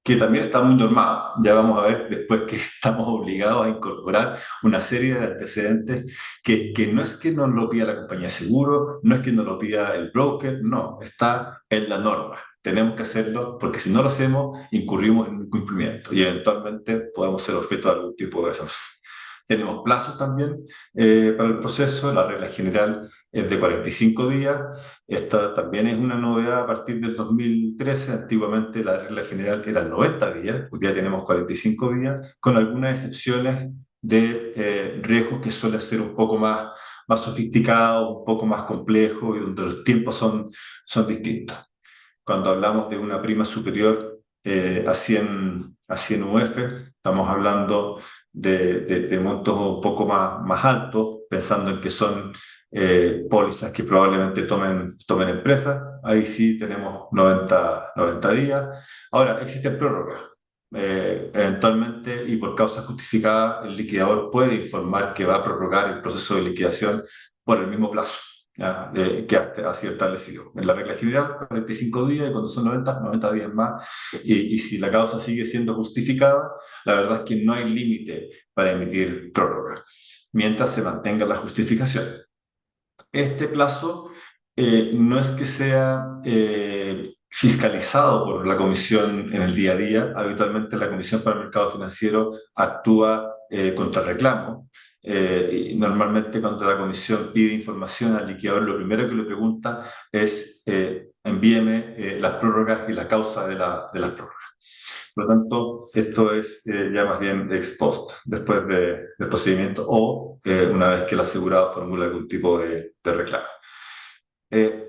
que también está muy normado. Ya vamos a ver después que estamos obligados a incorporar una serie de antecedentes que no es que nos lo pida la compañía de seguro, no es que nos lo pida el broker, no, está en la norma. Tenemos que hacerlo porque si no lo hacemos, incurrimos en un incumplimiento y eventualmente podemos ser objeto de algún tipo de sanción. Tenemos plazos también para el proceso. La regla general es de 45 días. Esta también es una novedad a partir del 2013. Antiguamente la regla general era 90 días. Hoy día tenemos 45 días, con algunas excepciones de riesgos que suelen ser un poco más sofisticados, un poco más complejos y donde los tiempos son distintos. Cuando hablamos de una prima superior a 100 UF, estamos hablando de montos un poco más altos, pensando en que son pólizas que probablemente tomen empresas. Ahí sí tenemos 90 días. Ahora, existen prórrogas. Eventualmente y por causa justificada, el liquidador puede informar que va a prorrogar el proceso de liquidación por el mismo plazo que ha sido establecido. En la regla general, 45 días, y cuando son 90 días más. Y si la causa sigue siendo justificada, la verdad es que no hay límite para emitir prórroga, mientras se mantenga la justificación. Este plazo no es que sea fiscalizado por la Comisión en el día a día. Habitualmente la Comisión para el Mercado Financiero actúa contra reclamo. Y normalmente cuando la Comisión pide información al liquidador, lo primero que le pregunta es envíeme las prórrogas y la causa de las prórrogas. Por lo tanto, esto es ya más bien ex post, después del procedimiento o una vez que el asegurado formula algún tipo de reclamo.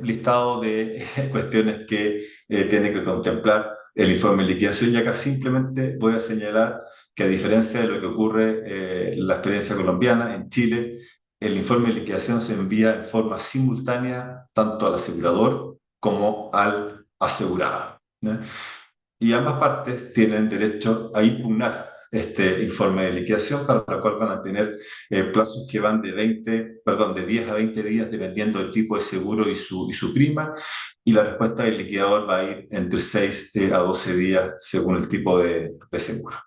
Listado de cuestiones que tiene que contemplar el informe de liquidación, y acá simplemente voy a señalar que a diferencia de lo que ocurre en la experiencia colombiana, en Chile, el informe de liquidación se envía en forma simultánea tanto al asegurador como al asegurado, ¿no? Y ambas partes tienen derecho a impugnar este informe de liquidación, para lo cual van a tener plazos que van de 10 a 20 días, dependiendo del tipo de seguro y su prima, y la respuesta del liquidador va a ir entre 6 a 12 días según el tipo de seguro.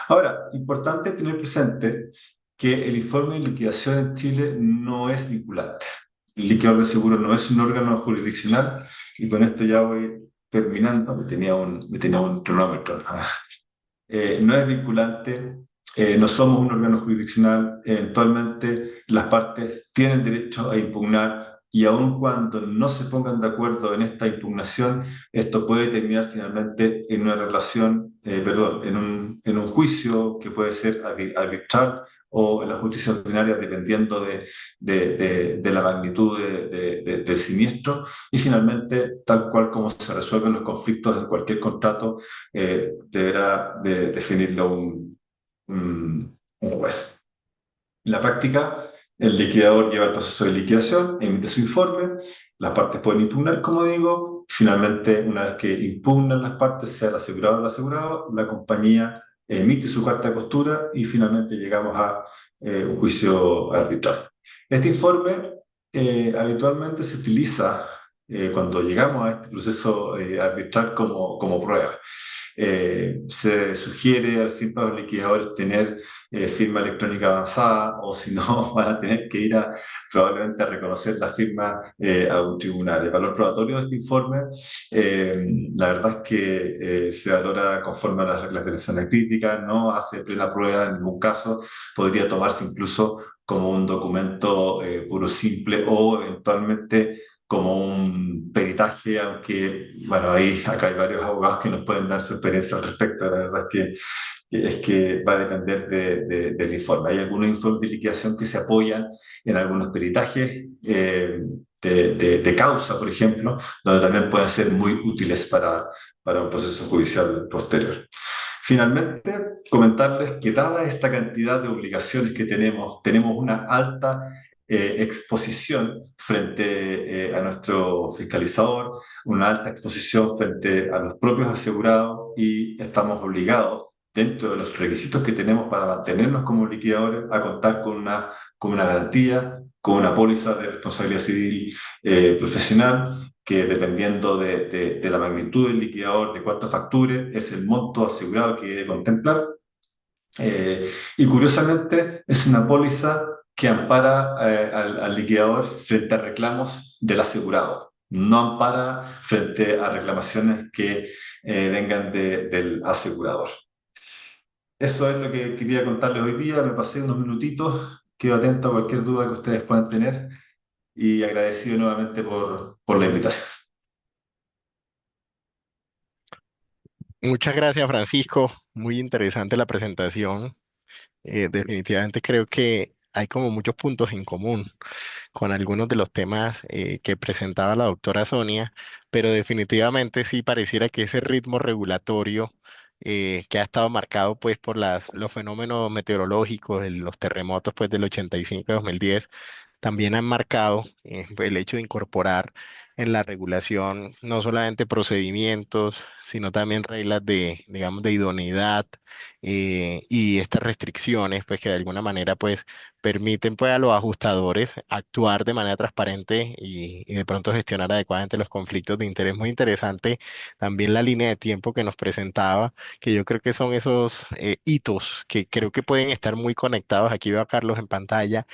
Ahora, importante tener presente que el informe de liquidación en Chile no es vinculante. El liquidador de seguro no es un órgano jurisdiccional, y con esto ya voy terminando. Me tenía un cronómetro. No es vinculante, no somos un órgano jurisdiccional. Eventualmente las partes tienen derecho a impugnar, y aun cuando no se pongan de acuerdo en esta impugnación, esto puede terminar finalmente en una en un juicio que puede ser arbitral o en la justicia ordinaria, dependiendo de la magnitud del siniestro. Y finalmente, tal cual como se resuelven los conflictos en cualquier contrato, deberá definirlo un juez. En la práctica, el liquidador lleva el proceso de liquidación, emite su informe, las partes pueden impugnar, como digo. Finalmente, una vez que impugnan las partes, sea el asegurado o el asegurado, la compañía emite su carta de postura y finalmente llegamos a un juicio arbitral. Este informe habitualmente se utiliza cuando llegamos a este proceso arbitral como prueba. Se sugiere a los simples liquidadores tener firma electrónica avanzada, o si no, van a tener que ir probablemente a reconocer la firma a un tribunal. El valor probatorio de este informe, la verdad es que se valora conforme a las reglas de la sana crítica, no hace plena prueba en ningún caso, podría tomarse incluso como un documento puro simple, o eventualmente como un peritaje, aunque, bueno, acá hay varios abogados que nos pueden dar su experiencia al respecto. La verdad es que va a depender del informe. Hay algunos informes de liquidación que se apoyan en algunos peritajes de causa, por ejemplo, donde también pueden ser muy útiles para un proceso judicial posterior. Finalmente, comentarles que dada esta cantidad de obligaciones que tenemos una alta exposición frente a nuestro fiscalizador, una alta exposición frente a los propios asegurados, y estamos obligados, dentro de los requisitos que tenemos para mantenernos como liquidadores, a contar con una garantía, con una póliza de responsabilidad civil profesional, que dependiendo de la magnitud del liquidador, de cuánto facture, es el monto asegurado que debe contemplar. Y curiosamente es una póliza que ampara al liquidador frente a reclamos del asegurado, no ampara frente a reclamaciones que vengan del asegurador. Eso es lo que quería contarles hoy día. Me pasé unos minutitos, quedo atento a cualquier duda que ustedes puedan tener, y agradecido nuevamente por la invitación. Muchas gracias, Francisco. Muy interesante la presentación. Definitivamente creo que hay como muchos puntos en común con algunos de los temas que presentaba la doctora Sonia, pero definitivamente sí pareciera que ese ritmo regulatorio que ha estado marcado pues por los fenómenos meteorológicos, los terremotos pues del 85 a 2010, también han marcado el hecho de incorporar en la regulación no solamente procedimientos, sino también reglas de, digamos, de idoneidad, y estas restricciones, pues que de alguna manera, pues permiten pues a los ajustadores actuar de manera transparente y de pronto gestionar adecuadamente los conflictos de interés. Muy interesante también la línea de tiempo que nos presentaba, que yo creo que son esos hitos que creo que pueden estar muy conectados. Aquí veo a Carlos en pantalla,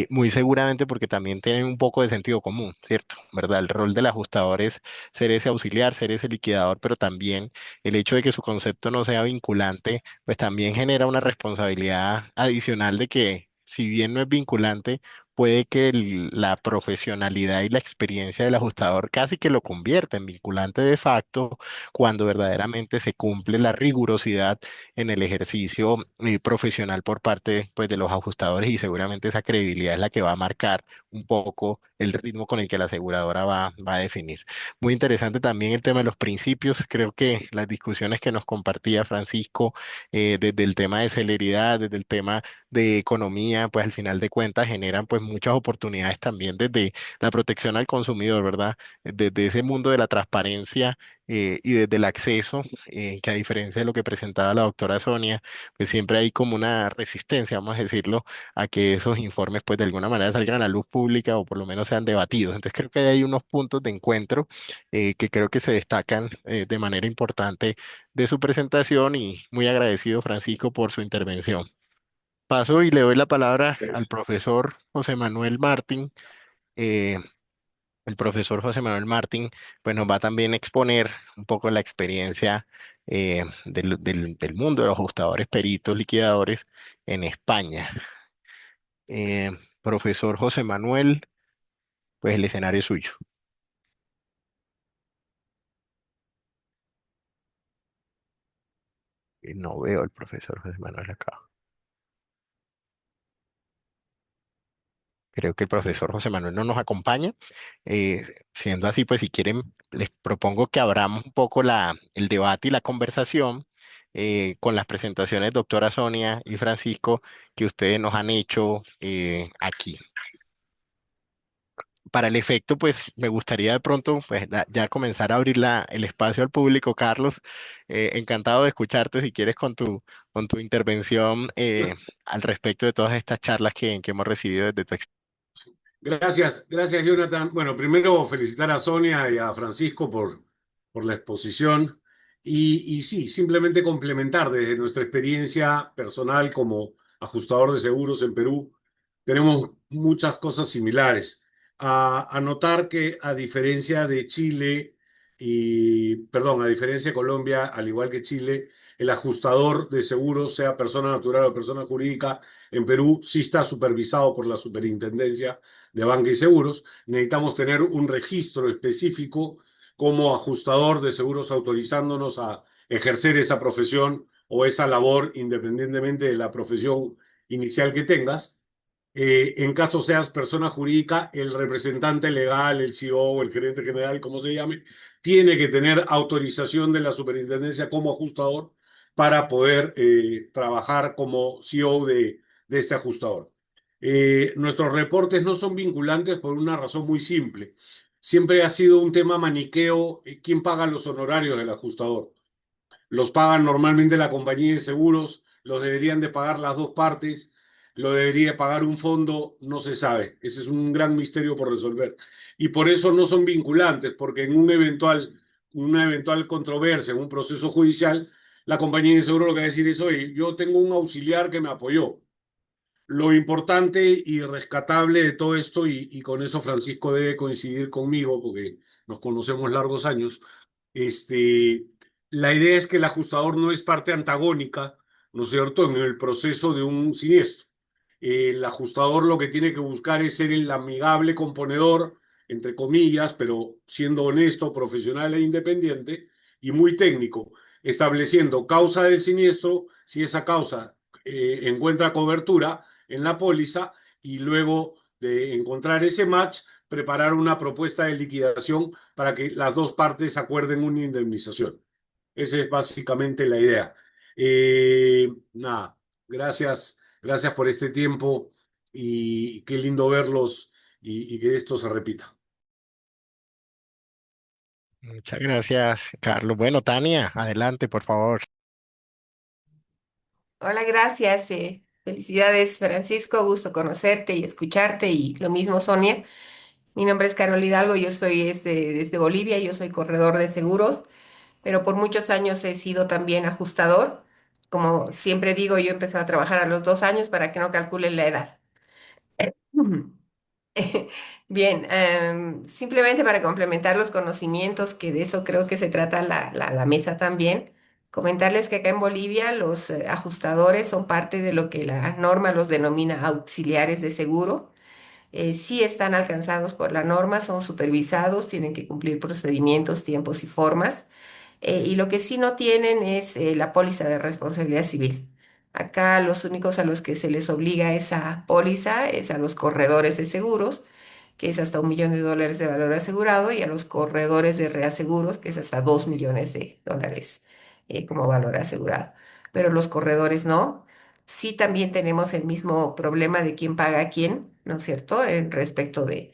muy seguramente porque también tienen un poco de sentido común, ¿cierto? ¿Verdad? El rol del ajustador es ser ese auxiliar, ser ese liquidador, pero también el hecho de que su concepto no sea vinculante, pues también genera una responsabilidad adicional de que, si bien no es vinculante, puede que la profesionalidad y la experiencia del ajustador casi que lo convierta en vinculante de facto, cuando verdaderamente se cumple la rigurosidad en el ejercicio profesional por parte pues, de los ajustadores, y seguramente esa credibilidad es la que va a marcar un poco el ritmo con el que la aseguradora va a definir. Muy interesante también el tema de los principios. Creo que las discusiones que nos compartía Francisco, desde el tema de celeridad, desde el tema de economía, pues al final de cuentas generan pues muchas oportunidades también desde la protección al consumidor, ¿verdad? Desde ese mundo de la transparencia, y desde el acceso, que a diferencia de lo que presentaba la doctora Sonia, pues siempre hay como una resistencia, vamos a decirlo, a que esos informes pues de alguna manera salgan a la luz pública o por lo menos sean debatidos. Entonces creo que hay unos puntos de encuentro que creo que se destacan de manera importante de su presentación y muy agradecido, Francisco, por su intervención. Paso y le doy la palabra al Gracias. profesor José Manuel Martín. Eh, el profesor José Manuel Martín pues nos va también a exponer un poco la experiencia del mundo de los ajustadores peritos liquidadores en España. Eh, Profesor José Manuel, pues el escenario es suyo. No veo al profesor José Manuel acá. Creo que el profesor José Manuel no nos acompaña. Eh, Siendo así, pues si quieren, les propongo que abramos un poco el debate y la conversación con las presentaciones, doctora Sonia y Francisco, que ustedes nos han hecho aquí. Para el efecto, pues me gustaría de pronto pues, ya comenzar a abrir el espacio al público. Carlos, encantado de escucharte si quieres con tu intervención al respecto de todas estas charlas que hemos recibido desde tu experiencia. Gracias, gracias, Jonathan. Bueno, primero felicitar a Sonia y a Francisco por la exposición. Y sí, simplemente complementar desde nuestra experiencia personal como ajustador de seguros en Perú, tenemos muchas cosas similares. A notar que a diferencia de Chile perdón, a diferencia de Colombia, al igual que Chile, el ajustador de seguros, sea persona natural o persona jurídica, en Perú sí está supervisado por la superintendencia de banca y seguros. Necesitamos tener un registro específico como ajustador de seguros autorizándonos a ejercer esa profesión o esa labor independientemente de la profesión inicial que tengas. En caso seas persona jurídica, el representante legal, el CEO, el gerente general, como se llame, tiene que tener autorización de la superintendencia como ajustador para poder trabajar como CEO de este ajustador. Nuestros reportes no son vinculantes por una razón muy simple. Siempre ha sido un tema maniqueo, ¿quién paga los honorarios del ajustador? Los pagan normalmente la compañía de seguros, los deberían de pagar las dos partes, lo debería pagar un fondo, no se sabe. Ese es un gran misterio por resolver. Y por eso no son vinculantes, porque en una eventual controversia, en un proceso judicial, la compañía de seguro lo que va a decir es, oye, yo tengo un auxiliar que me apoyó. Lo importante y rescatable de todo esto, y con eso Francisco debe coincidir conmigo, porque nos conocemos largos años, este, la idea es que el ajustador no es parte antagónica, ¿no es cierto?, en el proceso de un siniestro. El ajustador lo que tiene que buscar es ser el amigable componedor, entre comillas, pero siendo honesto, profesional e independiente y muy técnico, estableciendo causa del siniestro, si esa causa encuentra cobertura en la póliza y luego de encontrar ese match, preparar una propuesta de liquidación para que las dos partes acuerden una indemnización. Esa es básicamente la idea. Nada, gracias por este tiempo y qué lindo verlos y que esto se repita. Muchas gracias, Carlos. Bueno, Tania, adelante, por favor. Hola, gracias. Felicidades, Francisco. Gusto conocerte y escucharte. Y lo mismo, Sonia. Mi nombre es Carol Hidalgo. Yo soy desde Bolivia. Yo soy corredor de seguros, pero por muchos años he sido también ajustador. Como siempre digo, yo empecé a trabajar a los 2 años para que no calculen la edad. Ujú. Bien, simplemente para complementar los conocimientos, que de eso creo que se trata la mesa también, comentarles que acá en Bolivia los ajustadores son parte de lo que la norma los denomina auxiliares de seguro. Sí están alcanzados por la norma, son supervisados, tienen que cumplir procedimientos, tiempos y formas. Y lo que sí no tienen es la póliza de responsabilidad civil. Acá los únicos a los que se les obliga esa póliza es a los corredores de seguros, que es hasta $1 millón de valor asegurado, y a los corredores de reaseguros, que es hasta $2 millones como valor asegurado. Pero los corredores no. Sí también tenemos el mismo problema de quién paga a quién, ¿no es cierto?, en respecto de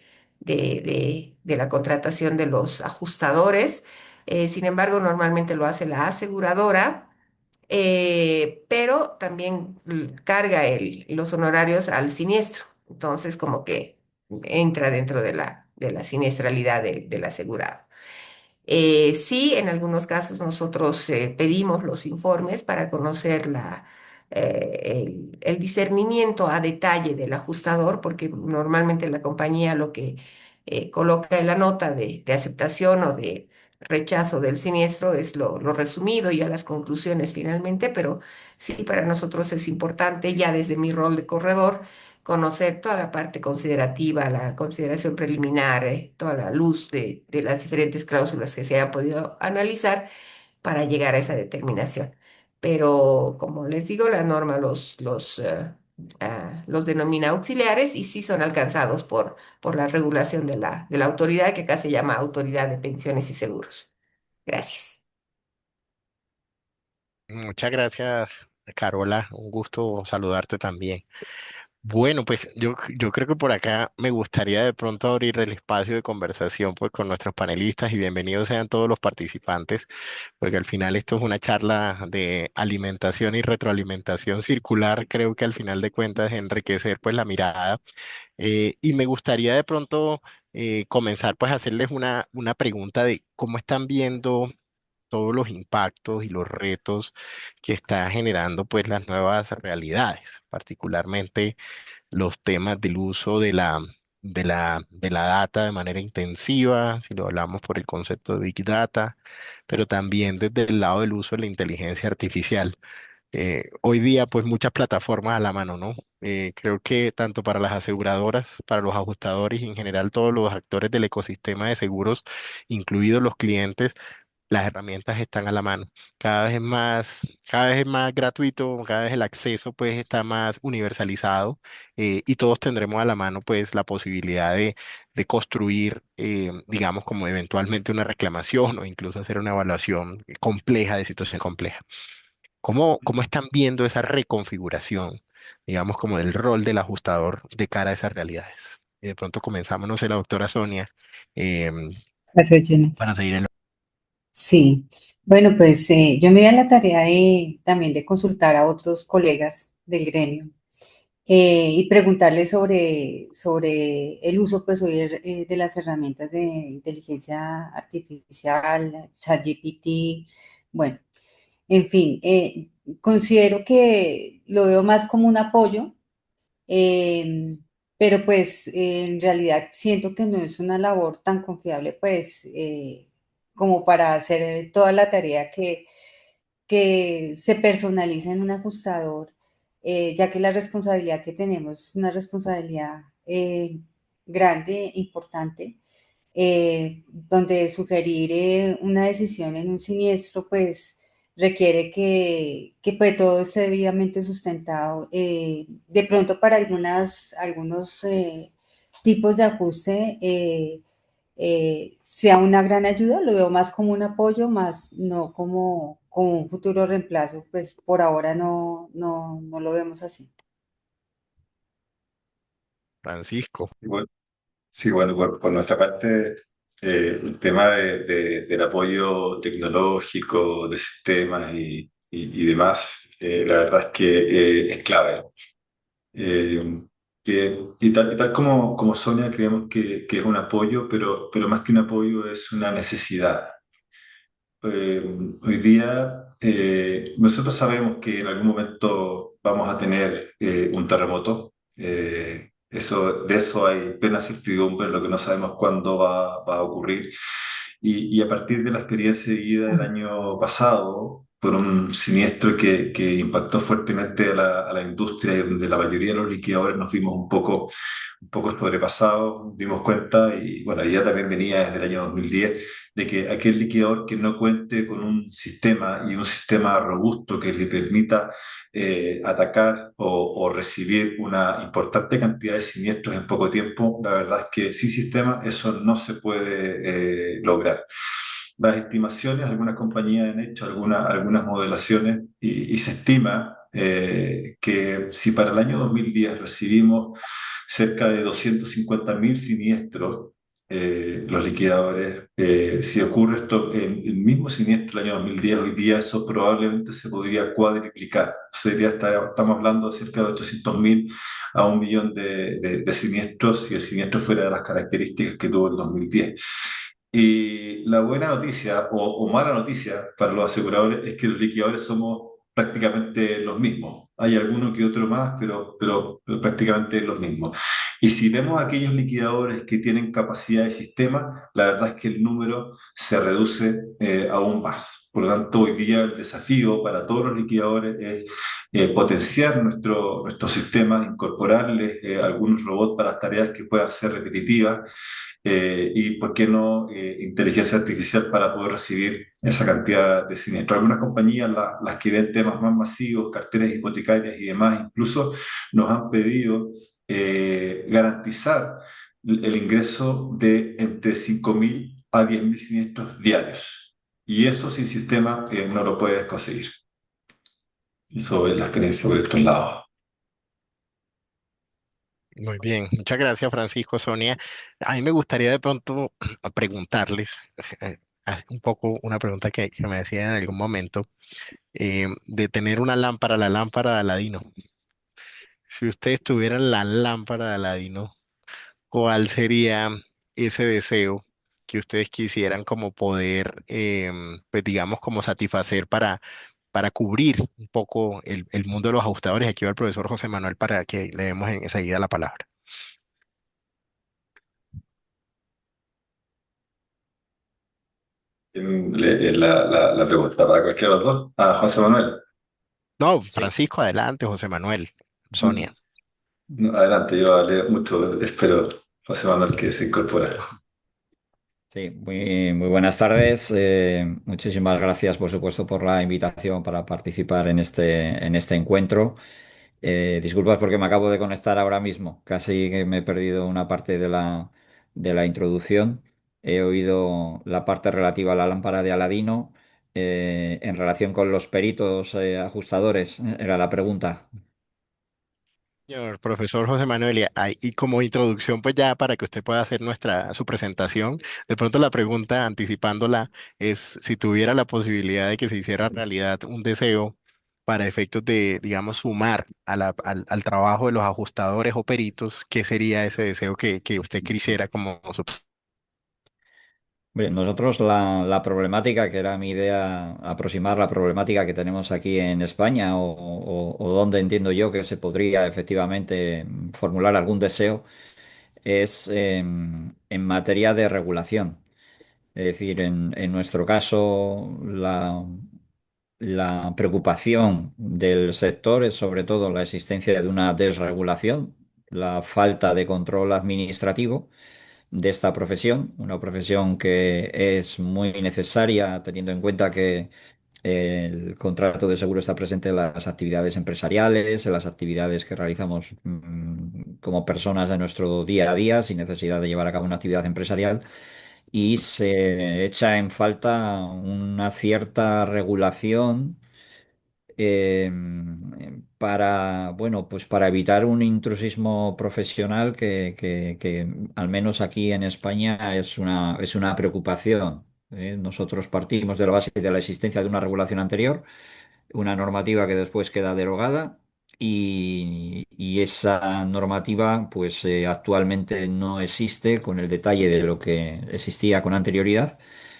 la contratación de los ajustadores. Sin embargo, normalmente lo hace la aseguradora, pero también carga los honorarios al siniestro. Entonces, como que entra dentro de la siniestralidad del asegurado. Sí, en algunos casos nosotros pedimos los informes para conocer el discernimiento a detalle del ajustador, porque normalmente la compañía lo que coloca en la nota de aceptación o de rechazo del siniestro es lo resumido y a las conclusiones finalmente, pero sí, para nosotros es importante ya desde mi rol de corredor conocer toda la parte considerativa, la consideración preliminar, toda la luz de las diferentes cláusulas que se han podido analizar para llegar a esa determinación. Pero como les digo, la norma los denomina auxiliares y sí son alcanzados por la regulación de la autoridad que acá se llama Autoridad de Pensiones y Seguros. Gracias. Muchas gracias, Carola. Un gusto saludarte también. Bueno, pues yo creo que por acá me gustaría de pronto abrir el espacio de conversación pues con nuestros panelistas y bienvenidos sean todos los participantes, porque al final esto es una charla de alimentación y retroalimentación circular. Creo que al final de cuentas enriquecer pues la mirada. Y me gustaría de pronto comenzar pues a hacerles una pregunta de cómo están viendo todos los impactos y los retos que está generando pues las nuevas realidades, particularmente los temas del uso de la data de manera intensiva, si lo hablamos por el concepto de Big Data, pero también desde el lado del uso de la inteligencia artificial. Hoy día, pues muchas plataformas a la mano, ¿no? Creo que tanto para las aseguradoras, para los ajustadores y en general todos los actores del ecosistema de seguros, incluidos los clientes, las herramientas están a la mano. Cada vez es más gratuito, cada vez el acceso pues está más universalizado, y todos tendremos a la mano pues la posibilidad de construir, digamos, como eventualmente una reclamación o incluso hacer una evaluación compleja de situación compleja. ¿Cómo están viendo esa reconfiguración, digamos, como del rol del ajustador de cara a esas realidades? Y de pronto comenzamos, no sé, la doctora Sonia, em, Gracias, Jonathan. para seguir. Sí, bueno, pues yo me di a la tarea de también de consultar a otros colegas del gremio y preguntarles sobre el uso pues hoy de las herramientas de inteligencia artificial, ChatGPT, bueno, en fin, considero que lo veo más como un apoyo, eh, pero pues en realidad siento que no es una labor tan confiable pues como para hacer toda la tarea que se personaliza en un ajustador, ya que la responsabilidad que tenemos es una responsabilidad grande, importante, donde sugerir una decisión en un siniestro, pues requiere que pues, todo esté debidamente sustentado. De pronto para algunos tipos de ajuste sea una gran ayuda, lo veo más como un apoyo, más no como un futuro reemplazo, pues por ahora no lo vemos así. Francisco. Igual. Sí, bueno, por nuestra parte, el tema del apoyo tecnológico, de sistemas y demás, la verdad es que es clave. Eh, y tal como Sonia, creemos que es un apoyo, pero más que un apoyo es una necesidad. Hoy día nosotros sabemos que en algún momento vamos a tener un terremoto. De eso hay plena certidumbre, lo que no sabemos cuándo va a ocurrir. Y a partir de la experiencia vivida del año pasado, por un siniestro que impactó fuertemente a la industria y donde la mayoría de los liquidadores nos vimos un poco sobrepasados, dimos cuenta, y bueno, ya también venía desde el año 2010 de que aquel liquidador que no cuente con un sistema y un sistema robusto que le permita atacar o recibir una importante cantidad de siniestros en poco tiempo, la verdad es que sin sistema eso no se puede lograr. Las estimaciones, algunas compañías han hecho algunas modelaciones y se estima que si para el año 2010 recibimos cerca de 250.000 siniestros, los liquidadores. Si ocurre esto en el mismo siniestro el año 2010, hoy día eso probablemente se podría cuadriplicar. Sería estamos hablando de cerca de 800.000 a 1 millón de siniestros si el siniestro fuera de las características que tuvo el 2010. Y la buena noticia o mala noticia para los aseguradores es que los liquidadores somos prácticamente los mismos. Hay alguno que otro más, pero prácticamente los mismos. Y si vemos aquellos liquidadores que tienen capacidad de sistema, la verdad es que el número se reduce aún más. Por lo tanto, hoy día el desafío para todos los liquidadores es potenciar nuestro sistema, incorporarles algunos robots para tareas que puedan ser repetitivas y, ¿por qué no, inteligencia artificial para poder recibir esa cantidad de siniestros? Algunas compañías, las que ven temas más masivos, carteras hipotecarias y demás, incluso nos han pedido garantizar el ingreso de entre 5.000 a 10.000 siniestros diarios. Y eso sin sistema no lo puedes conseguir. Eso es la experiencia por estos lados. Muy bien, muchas gracias, Francisco, Sonia. A mí me gustaría de pronto preguntarles un poco una pregunta que me decía en algún momento, de tener una lámpara, la lámpara de Aladino. Si ustedes tuvieran la lámpara de Aladino, ¿cuál sería ese deseo que ustedes quisieran como poder, pues digamos, como satisfacer para cubrir un poco el mundo de los ajustadores? Aquí va el profesor José Manuel para que le demos enseguida la palabra. La pregunta para cualquiera de los dos. Ah, José Manuel. No, Sí, Francisco, adelante, José Manuel, Mm, Sonia. no, adelante, yo hablé mucho, espero José Manuel que se incorpora. sí, muy buenas tardes. Muchísimas gracias, por supuesto, por la invitación para participar en este encuentro. Disculpas porque me acabo de conectar ahora mismo. Casi que me he perdido una parte de la introducción. He oído la parte relativa a la lámpara de Aladino. En relación con los peritos ajustadores, era la pregunta. Señor profesor José Manuel, y como introducción, pues ya para que usted pueda hacer su presentación, de pronto la pregunta, anticipándola, es si tuviera la posibilidad de que se hiciera realidad un deseo para efectos de, digamos, sumar al trabajo de los ajustadores o peritos, ¿qué sería ese deseo que usted quisiera como su... Bien, nosotros la problemática, que era mi idea, aproximar la problemática que tenemos aquí en España o donde entiendo yo que se podría efectivamente formular algún deseo, es en materia de regulación. Es decir, en nuestro caso, la preocupación del sector es sobre todo la existencia de una desregulación, la falta de control administrativo de esta profesión, una profesión que es muy necesaria teniendo en cuenta que el contrato de seguro está presente en las actividades empresariales, en las actividades que realizamos como personas de nuestro día a día, sin necesidad de llevar a cabo una actividad empresarial, y se echa en falta una cierta regulación eh, para, bueno, pues para evitar un intrusismo profesional que al menos aquí en España es una preocupación. Nosotros partimos de la base de la existencia de una regulación anterior, una normativa que después queda derogada y esa normativa pues actualmente no existe con el detalle de lo que existía con anterioridad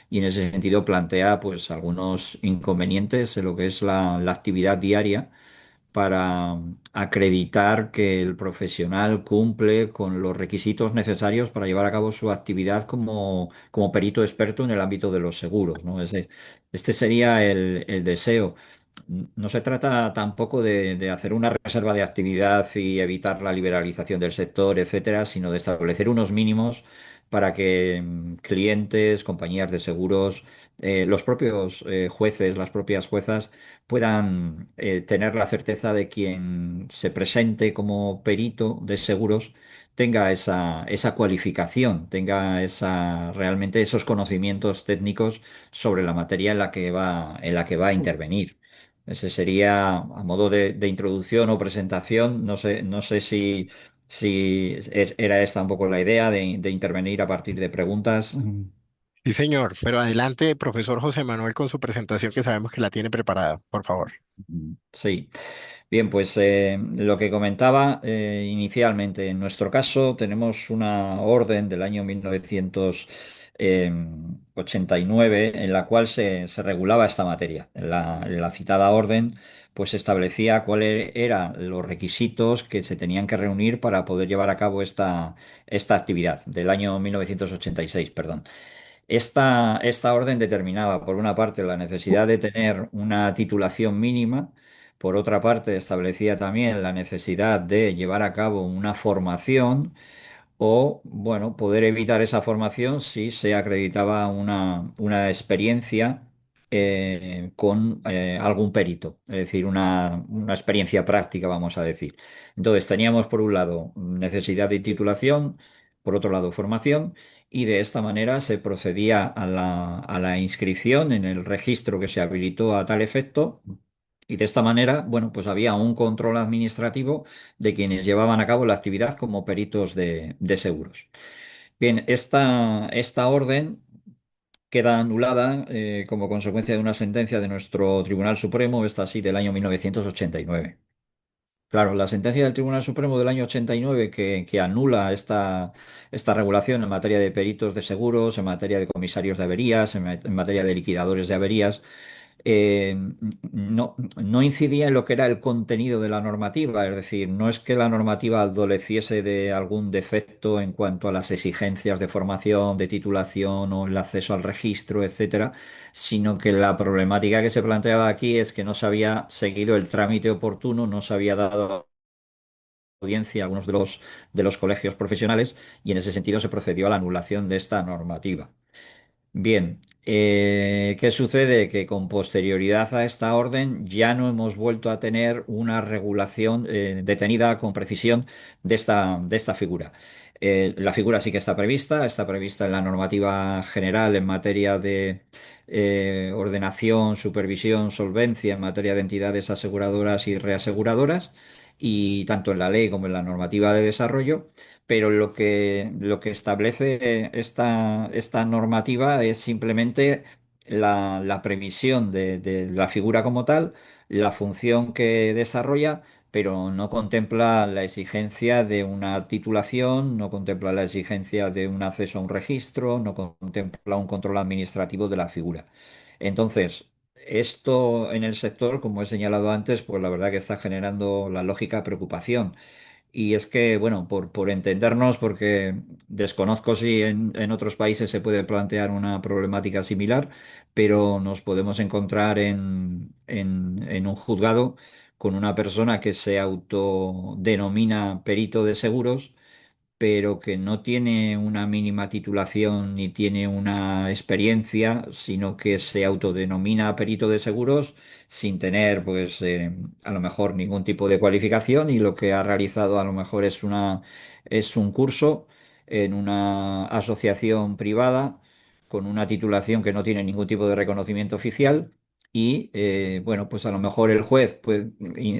y en ese sentido plantea pues algunos inconvenientes en lo que es la actividad diaria para acreditar que el profesional cumple con los requisitos necesarios para llevar a cabo su actividad como perito experto en el ámbito de los seguros, ¿no? Este sería el deseo. No se trata tampoco de hacer una reserva de actividad y evitar la liberalización del sector, etcétera, sino de establecer unos mínimos para que clientes, compañías de seguros, los propios jueces, las propias juezas puedan tener la certeza de quien se presente como perito de seguros tenga esa cualificación, tenga realmente esos conocimientos técnicos sobre la materia en la que va a intervenir. Ese sería a modo de introducción o presentación. No sé si Si era esta un poco la idea de intervenir a partir de preguntas. Sí, señor, pero adelante, profesor José Manuel, con su presentación que sabemos que la tiene preparada, por favor. Sí. Bien, pues lo que comentaba inicialmente, en nuestro caso tenemos una orden del año 1989 en la cual se regulaba esta materia. La citada orden pues establecía cuáles eran los requisitos que se tenían que reunir para poder llevar a cabo esta actividad del año 1986, perdón. Esta orden determinaba, por una parte, la necesidad de tener una titulación mínima, por otra parte, establecía también la necesidad de llevar a cabo una formación o, bueno, poder evitar esa formación si se acreditaba una experiencia con algún perito, es decir, una experiencia práctica, vamos a decir. Entonces, teníamos por un lado necesidad de titulación, por otro lado formación, y de esta manera se procedía a la inscripción en el registro que se habilitó a tal efecto. Y de esta manera, bueno, pues había un control administrativo de quienes llevaban a cabo la actividad como peritos de seguros. Bien, esta orden queda anulada como consecuencia de una sentencia de nuestro Tribunal Supremo, esta sí del año 1989. Claro, la sentencia del Tribunal Supremo del año 89 que anula esta regulación en materia de peritos de seguros, en materia de comisarios de averías, en materia de liquidadores de averías, eh, no incidía en lo que era el contenido de la normativa, es decir, no es que la normativa adoleciese de algún defecto en cuanto a las exigencias de formación, de titulación o el acceso al registro, etcétera, sino que la problemática que se planteaba aquí es que no se había seguido el trámite oportuno, no se había dado audiencia a algunos de los colegios profesionales y en ese sentido se procedió a la anulación de esta normativa. Bien, ¿qué sucede? Que con posterioridad a esta orden ya no hemos vuelto a tener una regulación detenida con precisión de esta figura. La figura sí que está prevista en la normativa general en materia de ordenación, supervisión, solvencia, en materia de entidades aseguradoras y reaseguradoras, y tanto en la ley como en la normativa de desarrollo, pero lo que establece esta normativa es simplemente la previsión de la figura como tal, la función que desarrolla, pero no contempla la exigencia de una titulación, no contempla la exigencia de un acceso a un registro, no contempla un control administrativo de la figura. Entonces, esto en el sector, como he señalado antes, pues la verdad que está generando la lógica preocupación. Y es que, bueno, por entendernos, porque desconozco si en otros países se puede plantear una problemática similar, pero nos podemos encontrar en un juzgado con una persona que se autodenomina perito de seguros, pero que no tiene una mínima titulación ni tiene una experiencia, sino que se autodenomina perito de seguros sin tener, pues, a lo mejor ningún tipo de cualificación, y lo que ha realizado a lo mejor es un curso en una asociación privada con una titulación que no tiene ningún tipo de reconocimiento oficial. Y bueno, pues a lo mejor el juez pues,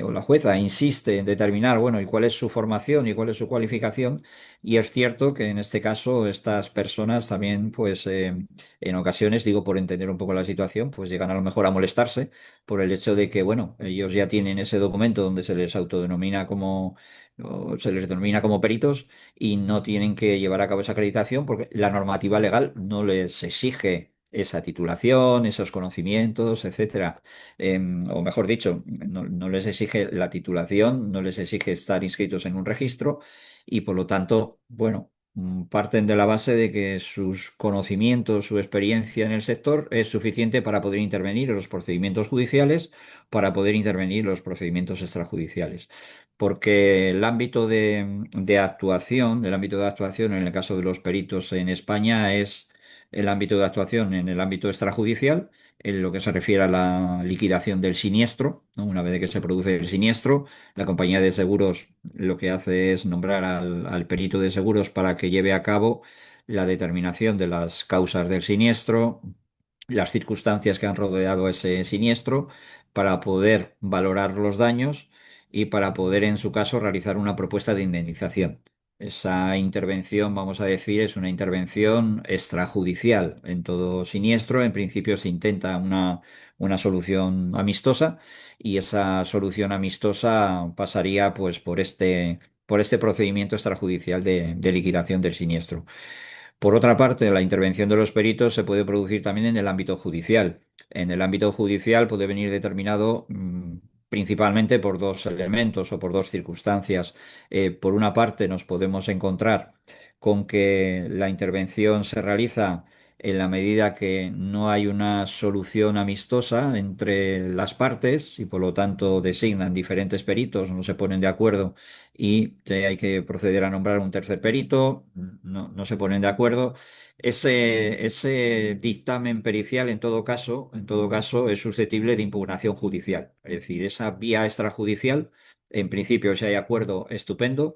o la jueza insiste en determinar, bueno, y cuál es su formación y cuál es su cualificación, y es cierto que en este caso estas personas también, pues en ocasiones, digo por entender un poco la situación, pues llegan a lo mejor a molestarse por el hecho de que, bueno, ellos ya tienen ese documento donde se les autodenomina como, o se les denomina como peritos, y no tienen que llevar a cabo esa acreditación porque la normativa legal no les exige esa titulación, esos conocimientos, etcétera. O mejor dicho, no les exige la titulación, no les exige estar inscritos en un registro, y por lo tanto, bueno, parten de la base de que sus conocimientos, su experiencia en el sector es suficiente para poder intervenir en los procedimientos judiciales, para poder intervenir en los procedimientos extrajudiciales. Porque el ámbito de actuación en el caso de los peritos en España es el ámbito de actuación en el ámbito extrajudicial, en lo que se refiere a la liquidación del siniestro, ¿no? Una vez que se produce el siniestro, la compañía de seguros lo que hace es nombrar al perito de seguros para que lleve a cabo la determinación de las causas del siniestro, las circunstancias que han rodeado ese siniestro, para poder valorar los daños y para poder, en su caso, realizar una propuesta de indemnización. Esa intervención, vamos a decir, es una intervención extrajudicial. En todo siniestro, en principio se intenta una solución amistosa y esa solución amistosa pasaría pues por este procedimiento extrajudicial de liquidación del siniestro. Por otra parte, la intervención de los peritos se puede producir también en el ámbito judicial. En el ámbito judicial puede venir determinado principalmente por dos elementos o por dos circunstancias. Por una parte, nos podemos encontrar con que la intervención se realiza en la medida que no hay una solución amistosa entre las partes y por lo tanto designan diferentes peritos, no se ponen de acuerdo y hay que proceder a nombrar un tercer perito, no se ponen de acuerdo. Ese dictamen pericial, en todo caso, es susceptible de impugnación judicial. Es decir, esa vía extrajudicial, en principio, si hay acuerdo, estupendo,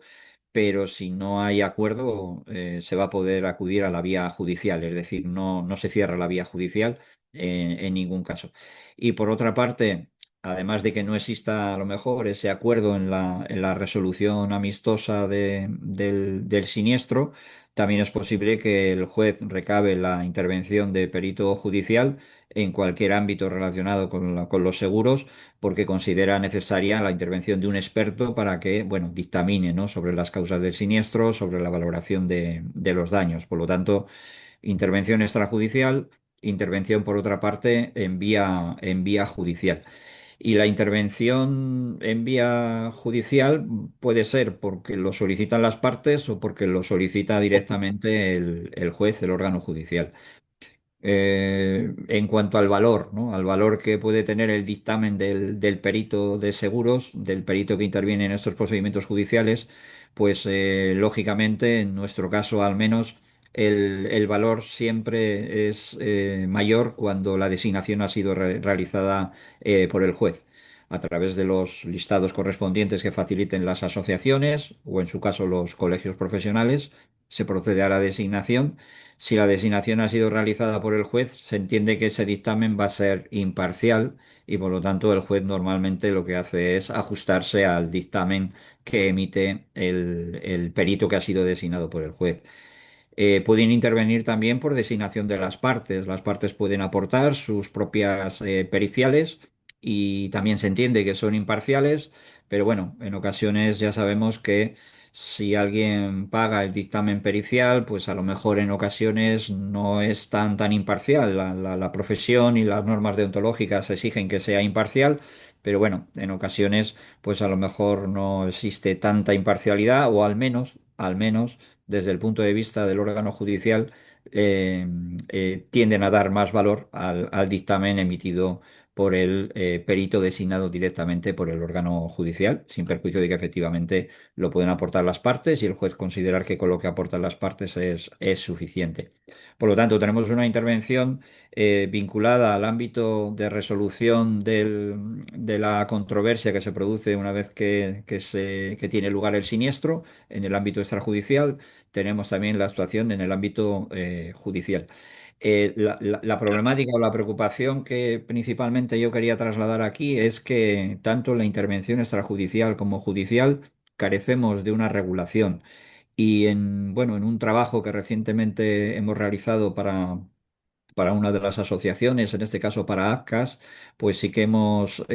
pero si no hay acuerdo, se va a poder acudir a la vía judicial. Es decir, no se cierra la vía judicial en ningún caso. Y por otra parte, además de que no exista a lo mejor ese acuerdo en la resolución amistosa del siniestro, también es posible que el juez recabe la intervención de perito judicial en cualquier ámbito relacionado con los seguros, porque considera necesaria la intervención de un experto para que, bueno, dictamine, ¿no?, sobre las causas del siniestro, sobre la valoración de los daños. Por lo tanto, intervención extrajudicial, intervención por otra parte en vía judicial. Y la intervención en vía judicial puede ser porque lo solicitan las partes o porque lo solicita directamente el juez, el órgano judicial. En cuanto al valor, ¿no? Al valor que puede tener el dictamen del perito de seguros, del perito que interviene en estos procedimientos judiciales, pues lógicamente, en nuestro caso al menos, el valor siempre es mayor cuando la designación ha sido realizada por el juez a través de los listados correspondientes que faciliten las asociaciones o en su caso los colegios profesionales. Se procede a la designación. Si la designación ha sido realizada por el juez, se entiende que ese dictamen va a ser imparcial y por lo tanto el juez normalmente lo que hace es ajustarse al dictamen que emite el perito que ha sido designado por el juez. Pueden intervenir también por designación de las partes. Las partes pueden aportar sus propias periciales y también se entiende que son imparciales, pero bueno, en ocasiones ya sabemos que si alguien paga el dictamen pericial, pues a lo mejor en ocasiones no es tan imparcial. La profesión y las normas deontológicas exigen que sea imparcial, pero bueno, en ocasiones pues a lo mejor no existe tanta imparcialidad o al menos desde el punto de vista del órgano judicial, eh, tienden a dar más valor al dictamen emitido por el perito designado directamente por el órgano judicial, sin perjuicio de que efectivamente lo pueden aportar las partes y el juez considerar que con lo que aportan las partes es suficiente. Por lo tanto, tenemos una intervención vinculada al ámbito de resolución de la controversia que se produce una vez que tiene lugar el siniestro en el ámbito extrajudicial. Tenemos también la actuación en el ámbito judicial. La problemática o la preocupación que principalmente yo quería trasladar aquí es que tanto la intervención extrajudicial como judicial carecemos de una regulación. Y bueno, en un trabajo que recientemente hemos realizado para una de las asociaciones, en este caso para APCAS, pues sí que hemos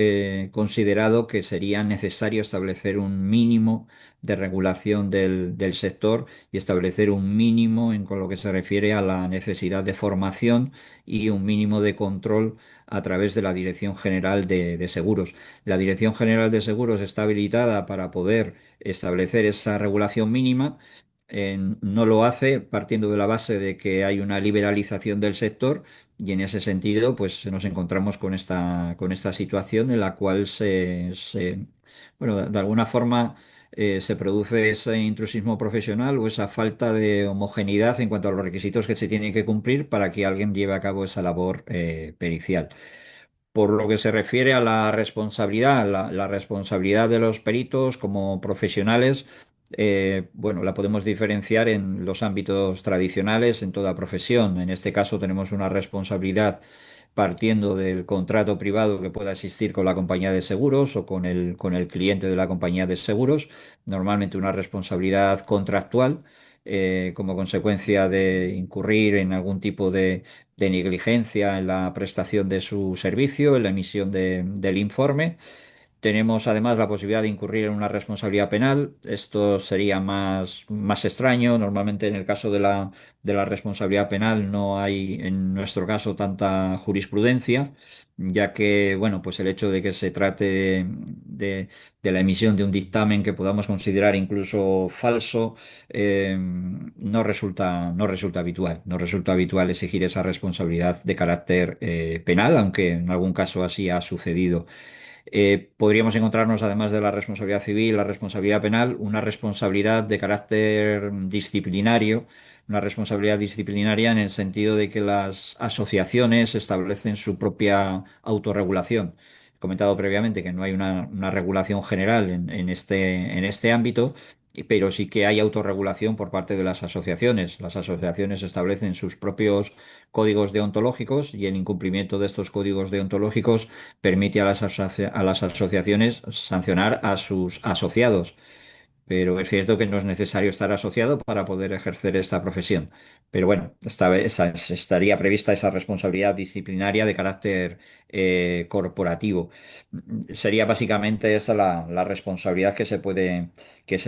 considerado que sería necesario establecer un mínimo de regulación del sector y establecer un mínimo en con lo que se refiere a la necesidad de formación y un mínimo de control a través de la Dirección General de Seguros. La Dirección General de Seguros está habilitada para poder establecer esa regulación mínima. No lo hace partiendo de la base de que hay una liberalización del sector y en ese sentido pues nos encontramos con esta situación en la cual bueno, de alguna forma se produce ese intrusismo profesional o esa falta de homogeneidad en cuanto a los requisitos que se tienen que cumplir para que alguien lleve a cabo esa labor pericial. Por lo que se refiere a la responsabilidad, la responsabilidad de los peritos como profesionales, bueno, la podemos diferenciar en los ámbitos tradicionales, en toda profesión. En este caso tenemos una responsabilidad partiendo del contrato privado que pueda existir con la compañía de seguros o con el cliente de la compañía de seguros, normalmente una responsabilidad contractual como consecuencia de incurrir en algún tipo de negligencia en la prestación de su servicio, en la emisión del informe. Tenemos además la posibilidad de incurrir en una responsabilidad penal. Esto sería más extraño. Normalmente en el caso de la responsabilidad penal no hay, en nuestro caso, tanta jurisprudencia, ya que, bueno, pues el hecho de que se trate de la emisión de un dictamen que podamos considerar incluso falso, no resulta habitual. No resulta habitual exigir esa responsabilidad de carácter penal, aunque en algún caso así ha sucedido. Podríamos encontrarnos, además de la responsabilidad civil, la responsabilidad penal, una responsabilidad de carácter disciplinario, una responsabilidad disciplinaria en el sentido de que las asociaciones establecen su propia autorregulación. He comentado previamente que no hay una regulación general en este ámbito, pero sí que hay autorregulación por parte de las asociaciones. Las asociaciones establecen sus propios códigos deontológicos y el incumplimiento de estos códigos deontológicos permite a las asociaciones sancionar a sus asociados. Pero es cierto que no es necesario estar asociado para poder ejercer esta profesión. Pero bueno, esta vez estaría prevista esa responsabilidad disciplinaria de carácter corporativo. Sería básicamente esta la responsabilidad que se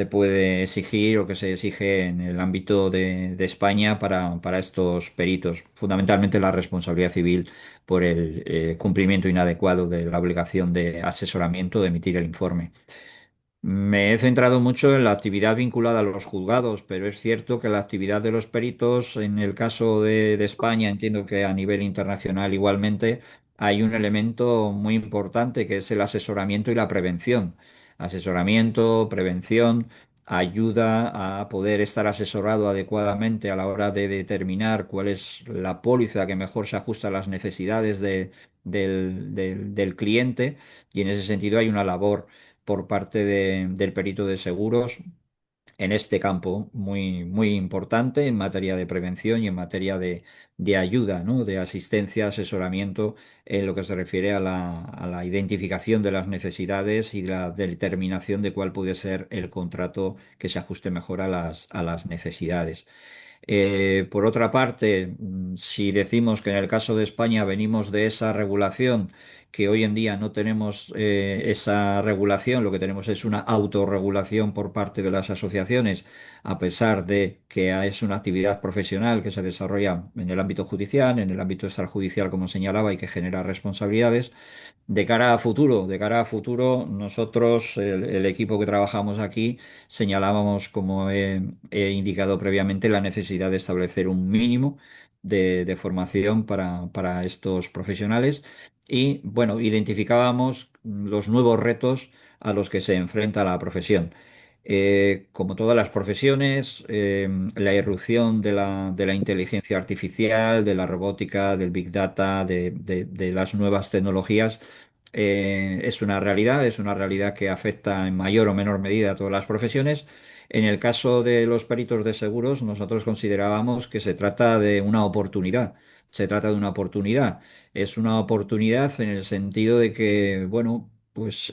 puede exigir o que se exige en el ámbito de España para estos peritos. Fundamentalmente la responsabilidad civil por el cumplimiento inadecuado de la obligación de asesoramiento de emitir el informe. Me he centrado mucho en la actividad vinculada a los juzgados, pero es cierto que la actividad de los peritos, en el caso de España, entiendo que a nivel internacional igualmente, hay un elemento muy importante que es el asesoramiento y la prevención. Asesoramiento, prevención, ayuda a poder estar asesorado adecuadamente a la hora de determinar cuál es la póliza que mejor se ajusta a las necesidades del cliente, y en ese sentido hay una labor por parte del perito de seguros en este campo muy, muy importante en materia de prevención y en materia de ayuda, ¿no? De asistencia, asesoramiento en lo que se refiere a la identificación de las necesidades y la determinación de cuál puede ser el contrato que se ajuste mejor a las necesidades. Por otra parte, si decimos que en el caso de España venimos de esa regulación, que hoy en día no tenemos esa regulación, lo que tenemos es una autorregulación por parte de las asociaciones, a pesar de que es una actividad profesional que se desarrolla en el ámbito judicial, en el ámbito extrajudicial, como señalaba, y que genera responsabilidades. De cara a futuro, nosotros, el equipo que trabajamos aquí, señalábamos, como he indicado previamente, la necesidad de establecer un mínimo de formación para estos profesionales y, bueno, identificábamos los nuevos retos a los que se enfrenta la profesión. Como todas las profesiones, la irrupción de la inteligencia artificial, de la robótica, del big data, de las nuevas tecnologías, es una realidad que afecta en mayor o menor medida a todas las profesiones. En el caso de los peritos de seguros, nosotros considerábamos que se trata de una oportunidad. Se trata de una oportunidad. Es una oportunidad en el sentido de que, bueno, pues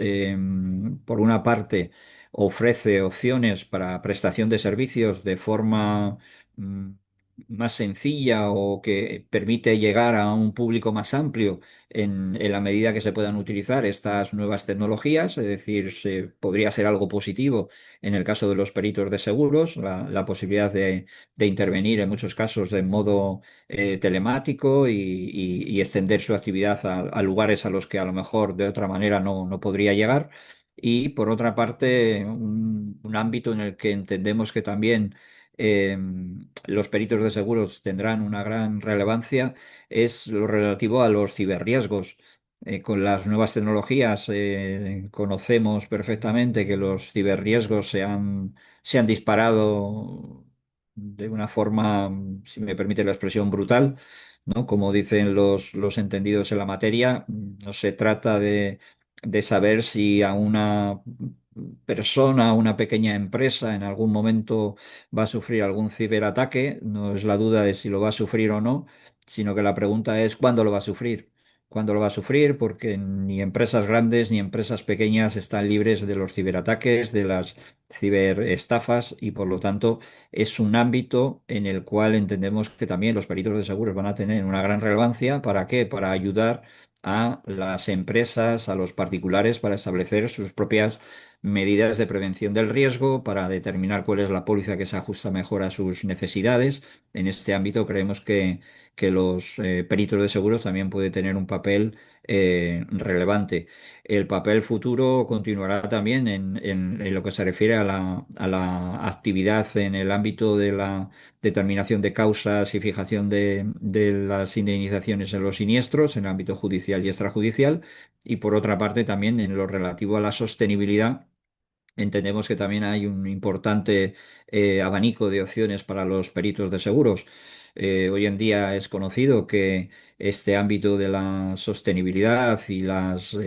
por una parte ofrece opciones para prestación de servicios de forma mm, más sencilla o que permite llegar a un público más amplio en la medida que se puedan utilizar estas nuevas tecnologías, es decir, podría ser algo positivo en el caso de los peritos de seguros, la posibilidad de intervenir en muchos casos de modo telemático y extender su actividad a lugares a los que a lo mejor de otra manera no podría llegar. Y por otra parte, un ámbito en el que entendemos que también eh, los peritos de seguros tendrán una gran relevancia es lo relativo a los ciberriesgos. Con las nuevas tecnologías conocemos perfectamente que los ciberriesgos se han disparado de una forma, si me permite la expresión, brutal, ¿no? Como dicen los entendidos en la materia, no se trata de saber si a una persona, a una pequeña empresa en algún momento va a sufrir algún ciberataque, no es la duda de si lo va a sufrir o no, sino que la pregunta es cuándo lo va a sufrir. cuándo lo va a sufrir, porque ni empresas grandes ni empresas pequeñas están libres de los ciberataques, de las ciberestafas y por lo tanto es un ámbito en el cual entendemos que también los peritos de seguros van a tener una gran relevancia. ¿Para qué? Para ayudar a las empresas, a los particulares, para establecer sus propias medidas de prevención del riesgo, para determinar cuál es la póliza que se ajusta mejor a sus necesidades. En este ámbito creemos que los peritos de seguros también puede tener un papel relevante. El papel futuro continuará también en lo que se refiere a la actividad en el ámbito de la determinación de causas y fijación de las indemnizaciones en los siniestros, en el ámbito judicial y extrajudicial, y por otra parte también en lo relativo a la sostenibilidad. Entendemos que también hay un importante abanico de opciones para los peritos de seguros. Hoy en día es conocido que este ámbito de la sostenibilidad y las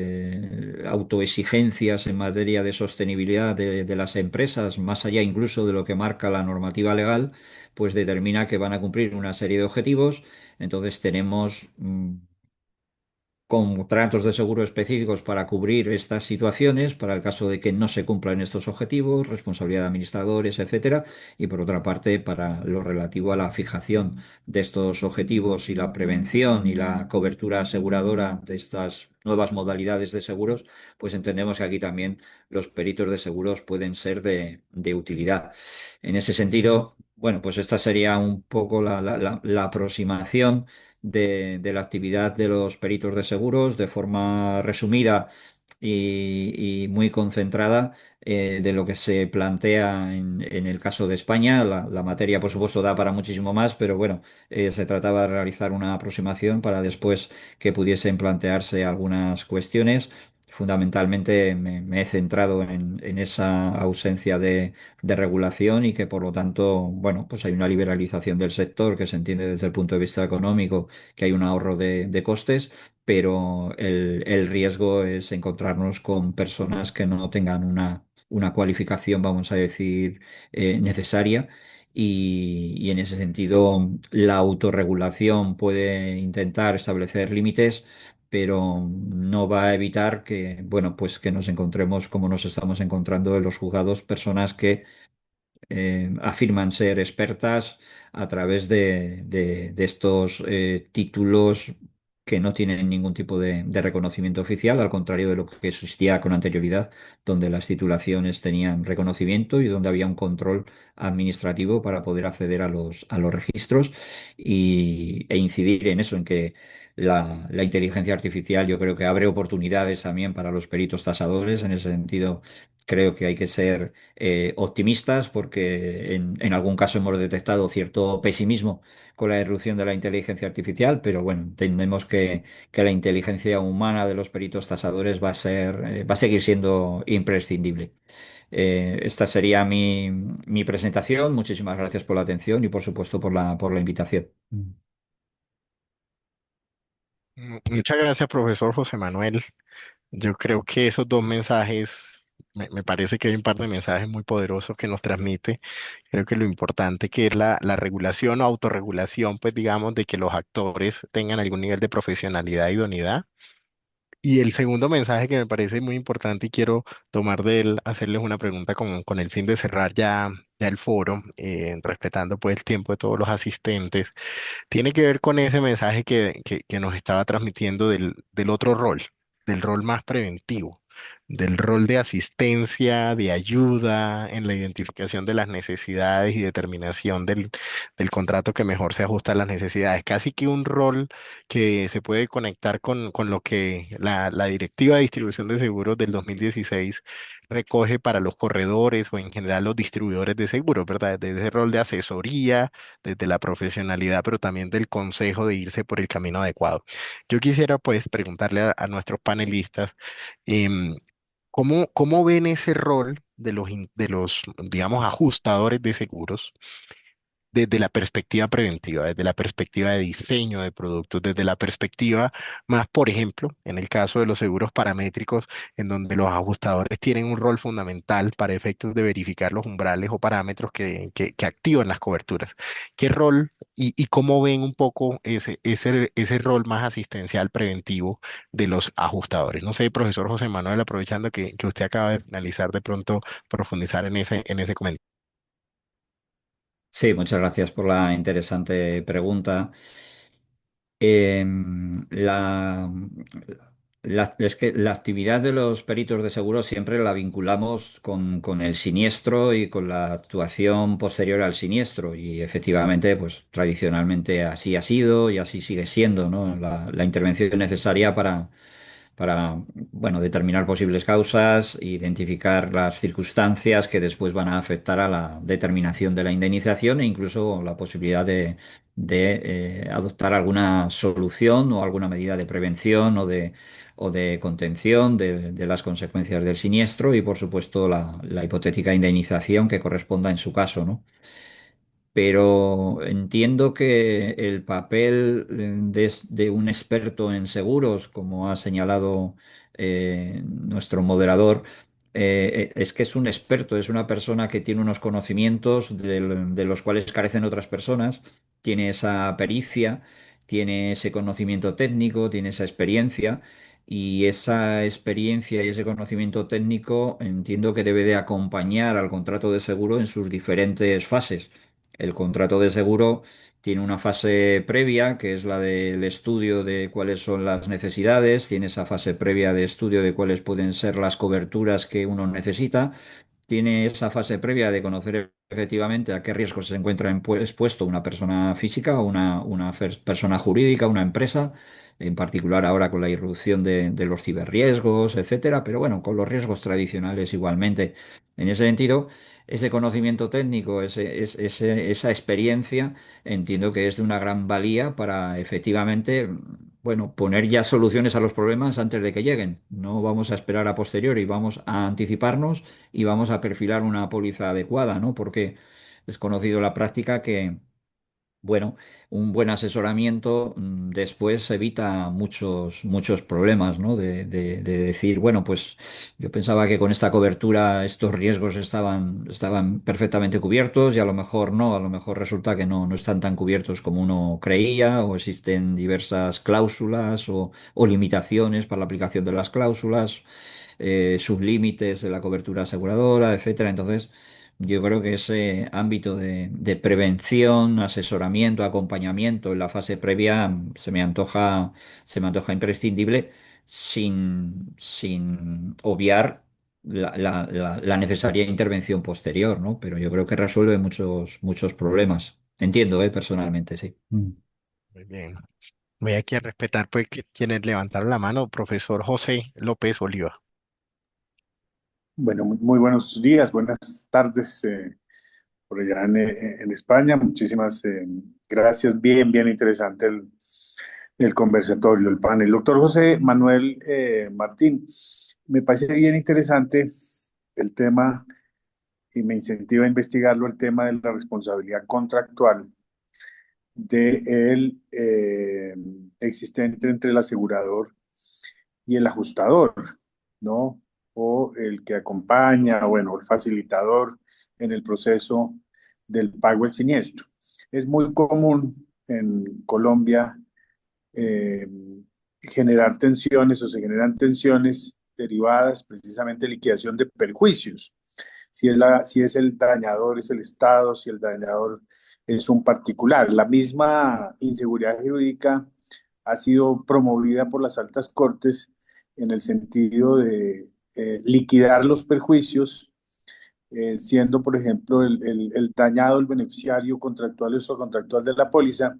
autoexigencias en materia de sostenibilidad de las empresas, más allá incluso de lo que marca la normativa legal, pues determina que van a cumplir una serie de objetivos. Entonces tenemos contratos de seguro específicos para cubrir estas situaciones, para el caso de que no se cumplan estos objetivos, responsabilidad de administradores, etcétera, y por otra parte, para lo relativo a la fijación de estos objetivos y la prevención y la cobertura aseguradora de estas nuevas modalidades de seguros, pues entendemos que aquí también los peritos de seguros pueden ser de utilidad. En ese sentido, bueno, pues esta sería un poco la aproximación de la actividad de los peritos de seguros de forma resumida y muy concentrada de lo que se plantea en el caso de España. La materia, por supuesto, da para muchísimo más, pero bueno, se trataba de realizar una aproximación para después que pudiesen plantearse algunas cuestiones. Fundamentalmente me he centrado en esa ausencia de regulación y que por lo tanto, bueno, pues hay una liberalización del sector que se entiende desde el punto de vista económico, que hay un ahorro de costes, pero el riesgo es encontrarnos con personas que no tengan una cualificación, vamos a decir, necesaria. Y en ese sentido, la autorregulación puede intentar establecer límites, pero no va a evitar que, bueno, pues que nos encontremos como nos estamos encontrando en los juzgados, personas que afirman ser expertas a través de estos títulos que no tienen ningún tipo de reconocimiento oficial, al contrario de lo que existía con anterioridad, donde las titulaciones tenían reconocimiento y donde había un control administrativo para poder acceder a los registros e incidir en eso, en que la inteligencia artificial yo creo que abre oportunidades también para los peritos tasadores. En ese sentido, creo que hay que ser optimistas porque en algún caso hemos detectado cierto pesimismo con la irrupción de la inteligencia artificial, pero bueno, entendemos que la inteligencia humana de los peritos tasadores va a seguir siendo imprescindible. Esta sería mi presentación. Muchísimas gracias por la atención y por supuesto por la invitación. Muchas gracias, profesor José Manuel. Yo creo que esos dos mensajes, me parece que hay un par de mensajes muy poderosos que nos transmite. Creo que lo importante que es la regulación o autorregulación, pues digamos, de que los actores tengan algún nivel de profesionalidad e idoneidad. Y el segundo mensaje que me parece muy importante y quiero tomar de él, hacerles una pregunta con el fin de cerrar ya el foro, respetando pues el tiempo de todos los asistentes, tiene que ver con ese mensaje que nos estaba transmitiendo del otro rol, del rol más preventivo, del rol de asistencia, de ayuda en la identificación de las necesidades y determinación del contrato que mejor se ajusta a las necesidades. Casi que un rol que se puede conectar con lo que la Directiva de Distribución de Seguros del 2016 recoge para los corredores o en general los distribuidores de seguros, ¿verdad? Desde ese rol de asesoría, desde la profesionalidad, pero también del consejo de irse por el camino adecuado. Yo quisiera pues preguntarle a nuestros panelistas, em, ¿cómo ven ese rol de los, digamos, ajustadores de seguros desde la perspectiva preventiva, desde la perspectiva de diseño de productos, desde la perspectiva más, por ejemplo, en el caso de los seguros paramétricos, en donde los ajustadores tienen un rol fundamental para efectos de verificar los umbrales o parámetros que activan las coberturas. ¿Qué rol y cómo ven un poco ese rol más asistencial preventivo de los ajustadores? No sé, profesor José Manuel, aprovechando que usted acaba de finalizar, de pronto profundizar en ese comentario. Sí, muchas gracias por la interesante pregunta. Es que la actividad de los peritos de seguro siempre la vinculamos con el siniestro y con la actuación posterior al siniestro. Y efectivamente, pues tradicionalmente así ha sido y así sigue siendo, ¿no? La intervención necesaria para, bueno, determinar posibles causas, identificar las circunstancias que después van a afectar a la determinación de la indemnización e incluso la posibilidad de adoptar alguna solución o alguna medida de prevención o de contención de las consecuencias del siniestro y, por supuesto, la hipotética indemnización que corresponda en su caso, ¿no? Pero entiendo que el papel de un experto en seguros, como ha señalado nuestro moderador, es que es un experto, es una persona que tiene unos conocimientos de los cuales carecen otras personas, tiene esa pericia, tiene ese conocimiento técnico, tiene esa experiencia. Y esa experiencia y ese conocimiento técnico entiendo que debe de acompañar al contrato de seguro en sus diferentes fases. El contrato de seguro tiene una fase previa, que es la del estudio de cuáles son las necesidades, tiene esa fase previa de estudio de cuáles pueden ser las coberturas que uno necesita, tiene esa fase previa de conocer efectivamente a qué riesgos se encuentra expuesto una persona física o una persona jurídica, una empresa, en particular ahora con la irrupción de los ciberriesgos, etcétera, pero bueno, con los riesgos tradicionales igualmente. En ese sentido, ese conocimiento técnico, esa experiencia, entiendo que es de una gran valía para efectivamente, bueno, poner ya soluciones a los problemas antes de que lleguen. No vamos a esperar a posteriori, vamos a anticiparnos y vamos a perfilar una póliza adecuada, ¿no? Porque es conocido en la práctica que, bueno, un buen asesoramiento después evita muchos problemas, ¿no? De decir, bueno, pues yo pensaba que con esta cobertura estos riesgos estaban perfectamente cubiertos y a lo mejor no, a lo mejor resulta que no están tan cubiertos como uno creía o existen diversas cláusulas o limitaciones para la aplicación de las cláusulas, sublímites de la cobertura aseguradora, etcétera. Entonces, yo creo que ese ámbito de prevención, asesoramiento, acompañamiento en la fase previa se me antoja imprescindible sin obviar la necesaria intervención posterior, ¿no? Pero yo creo que resuelve muchos problemas. Entiendo, personalmente, sí. Muy bien. Voy aquí a respetar pues quienes levantaron la mano, profesor José López Oliva. Bueno, muy buenos días, buenas tardes por allá en España. Muchísimas gracias. Bien interesante el conversatorio, el panel. Doctor José Manuel Martín, me parece bien interesante el tema y me incentiva a investigarlo, el tema de la responsabilidad contractual de el existente entre el asegurador y el ajustador, ¿no? O el que acompaña, bueno, el facilitador en el proceso del pago del siniestro. Es muy común en Colombia eh, generar tensiones o se generan tensiones derivadas precisamente de liquidación de perjuicios. Si es el dañador, es el Estado, si el dañador es un particular. La misma inseguridad jurídica ha sido promovida por las altas cortes en el sentido de liquidar los perjuicios, siendo, por ejemplo, el dañado, el beneficiario contractual o subcontractual de la póliza,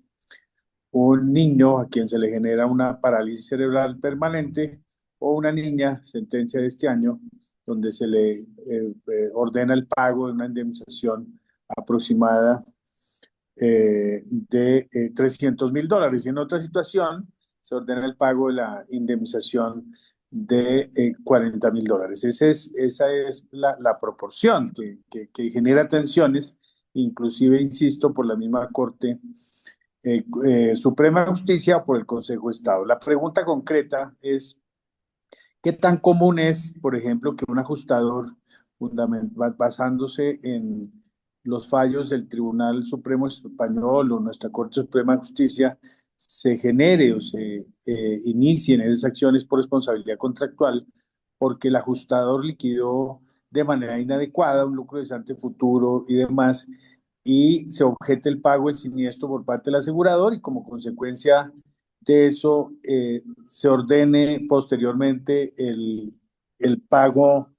un niño a quien se le genera una parálisis cerebral permanente o una niña, sentencia de este año, donde se le ordena el pago de una indemnización aproximada de $300.000. Y en otra situación se ordena el pago de la indemnización de $40.000. Esa es la proporción que genera tensiones inclusive, insisto, por la misma Corte Suprema de Justicia o por el Consejo de Estado. La pregunta concreta es, ¿qué tan común es, por ejemplo, que un ajustador, basándose en los fallos del Tribunal Supremo Español o nuestra Corte Suprema de Justicia, se genere o se inicien esas acciones por responsabilidad contractual porque el ajustador liquidó de manera inadecuada un lucro cesante futuro y demás, y se objete el pago del siniestro por parte del asegurador y como consecuencia de eso se ordene posteriormente el pago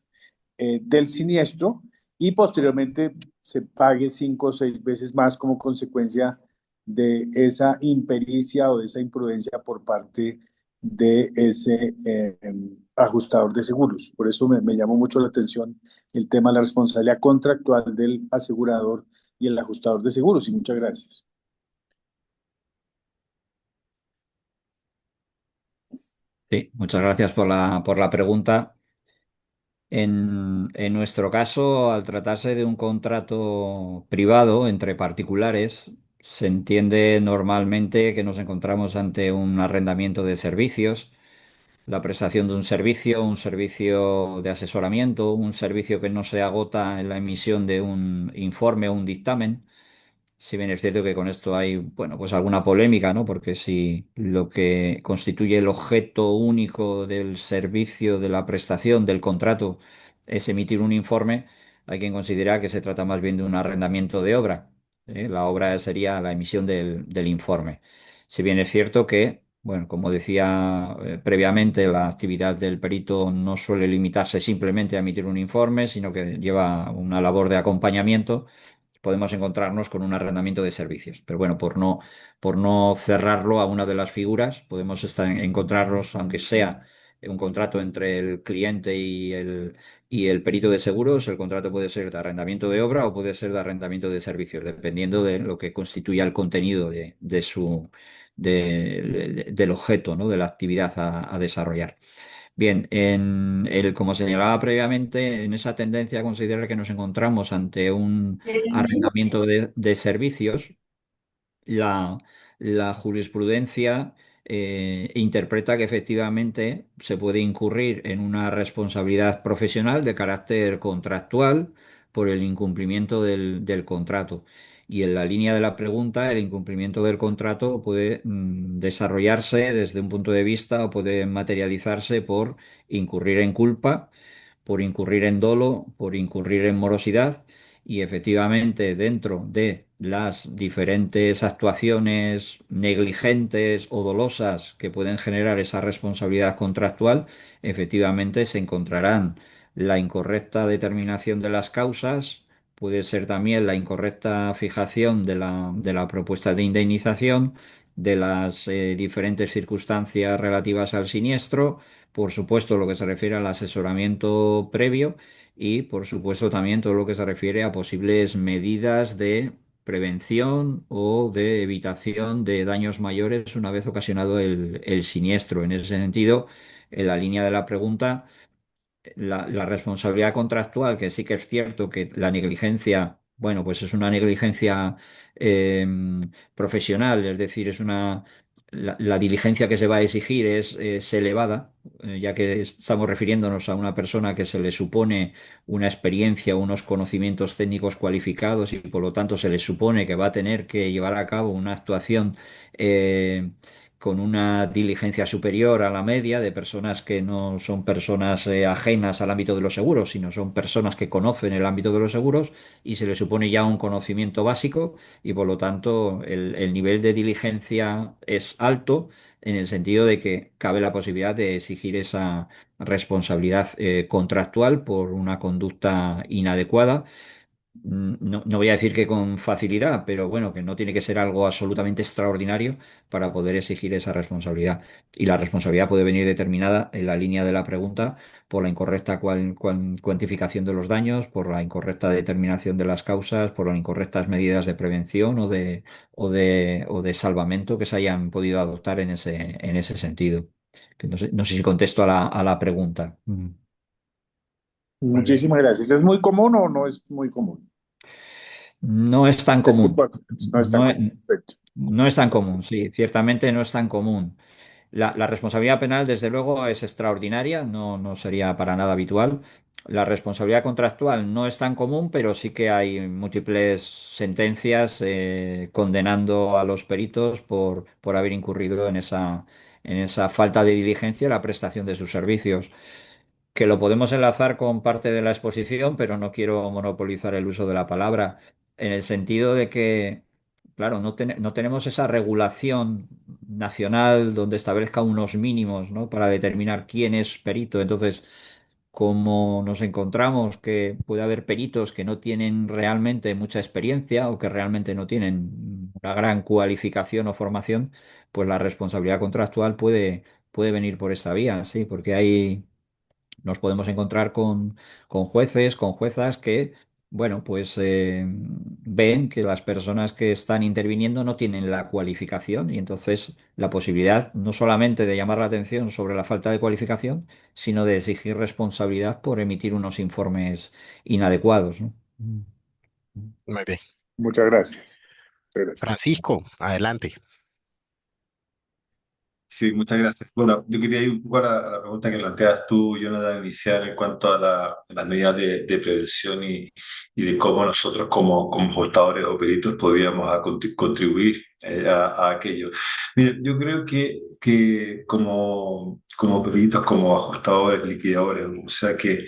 del siniestro y posteriormente se pague 5 o 6 veces más como consecuencia de esa impericia o de esa imprudencia por parte de ese ajustador de seguros. Por eso me llamó mucho la atención el tema de la responsabilidad contractual del asegurador y el ajustador de seguros. Y muchas gracias. Sí, muchas gracias por la pregunta. En nuestro caso, al tratarse de un contrato privado entre particulares, se entiende normalmente que nos encontramos ante un arrendamiento de servicios, la prestación de un servicio de asesoramiento, un servicio que no se agota en la emisión de un informe o un dictamen. Si bien es cierto que con esto hay, bueno, pues alguna polémica, ¿no? Porque si lo que constituye el objeto único del servicio, de la prestación, del contrato, es emitir un informe, hay quien considera que se trata más bien de un arrendamiento de obra. ¿Eh? La obra sería la emisión del informe. Si bien es cierto que, bueno, como decía previamente, la actividad del perito no suele limitarse simplemente a emitir un informe, sino que lleva una labor de acompañamiento, podemos encontrarnos con un arrendamiento de servicios. Pero bueno, por no cerrarlo a una de las figuras, podemos encontrarnos, aunque sea un contrato entre el cliente y el perito de seguros, el contrato puede ser de arrendamiento de obra o puede ser de arrendamiento de servicios, dependiendo de lo que constituya el contenido del objeto, ¿no? De la actividad a desarrollar. Bien, como señalaba previamente, en esa tendencia a considerar que nos encontramos ante un arrendamiento de servicios, la, la jurisprudencia interpreta que efectivamente se puede incurrir en una responsabilidad profesional de carácter contractual por el incumplimiento del contrato. Y en la línea de la pregunta, el incumplimiento del contrato puede desarrollarse desde un punto de vista o puede materializarse por incurrir en culpa, por incurrir en dolo, por incurrir en morosidad y efectivamente dentro de las diferentes actuaciones negligentes o dolosas que pueden generar esa responsabilidad contractual, efectivamente se encontrarán la incorrecta determinación de las causas, puede ser también la incorrecta fijación de la propuesta de indemnización, de las diferentes circunstancias relativas al siniestro, por supuesto lo que se refiere al asesoramiento previo y por supuesto también todo lo que se refiere a posibles medidas de prevención o de evitación de daños mayores una vez ocasionado el siniestro. En ese sentido, en la línea de la pregunta, la responsabilidad contractual, que sí que es cierto que la negligencia, bueno, pues es una negligencia eh, profesional, es decir, la diligencia que se va a exigir es elevada, ya que estamos refiriéndonos a una persona que se le supone una experiencia, unos conocimientos técnicos cualificados y por lo tanto se le supone que va a tener que llevar a cabo una actuación eh, con una diligencia superior a la media de personas que no son personas ajenas al ámbito de los seguros, sino son personas que conocen el ámbito de los seguros y se les supone ya un conocimiento básico y por lo tanto el nivel de diligencia es alto en el sentido de que cabe la posibilidad de exigir esa responsabilidad contractual por una conducta inadecuada. No, no voy a decir que con facilidad, pero bueno, que no tiene que ser algo absolutamente extraordinario para poder exigir esa responsabilidad. Y la responsabilidad puede venir determinada en la línea de la pregunta por la incorrecta cuantificación de los daños, por la incorrecta determinación de las causas, por las incorrectas medidas de prevención o de salvamento que se hayan podido adoptar en ese sentido. Que no sé si contesto a la pregunta. Muy bien. Muchísimas gracias. ¿Es muy común o no es muy común? No es tan Este tipo común. de cosas no es tan No, común. Perfecto. no es tan común, sí, ciertamente no es tan común. La responsabilidad penal, desde luego, es extraordinaria, no sería para nada habitual. La responsabilidad contractual no es tan común, pero sí que hay múltiples sentencias condenando a los peritos por haber incurrido en esa falta de diligencia en la prestación de sus servicios, que lo podemos enlazar con parte de la exposición, pero no quiero monopolizar el uso de la palabra, en el sentido de que, claro, no tenemos esa regulación nacional donde establezca unos mínimos, ¿no? Para determinar quién es perito. Entonces, como nos encontramos que puede haber peritos que no tienen realmente mucha experiencia o que realmente no tienen una gran cualificación o formación, pues la responsabilidad contractual puede venir por esta vía, sí, porque nos podemos encontrar con jueces, con juezas que, bueno, pues ven que las personas que están interviniendo no tienen la cualificación y entonces la posibilidad no solamente de llamar la atención sobre la falta de cualificación, sino de exigir responsabilidad por emitir unos informes inadecuados, ¿no? Muy bien. Muchas gracias. Muchas gracias. Francisco, adelante. Sí, muchas gracias. Bueno, yo quería ir un poco a la pregunta que planteas tú, Jonathan, inicial en cuanto a las medidas de prevención y de cómo nosotros como ajustadores o peritos podíamos contribuir a aquello. Mira, yo creo que como peritos, como ajustadores, liquidadores, o sea, que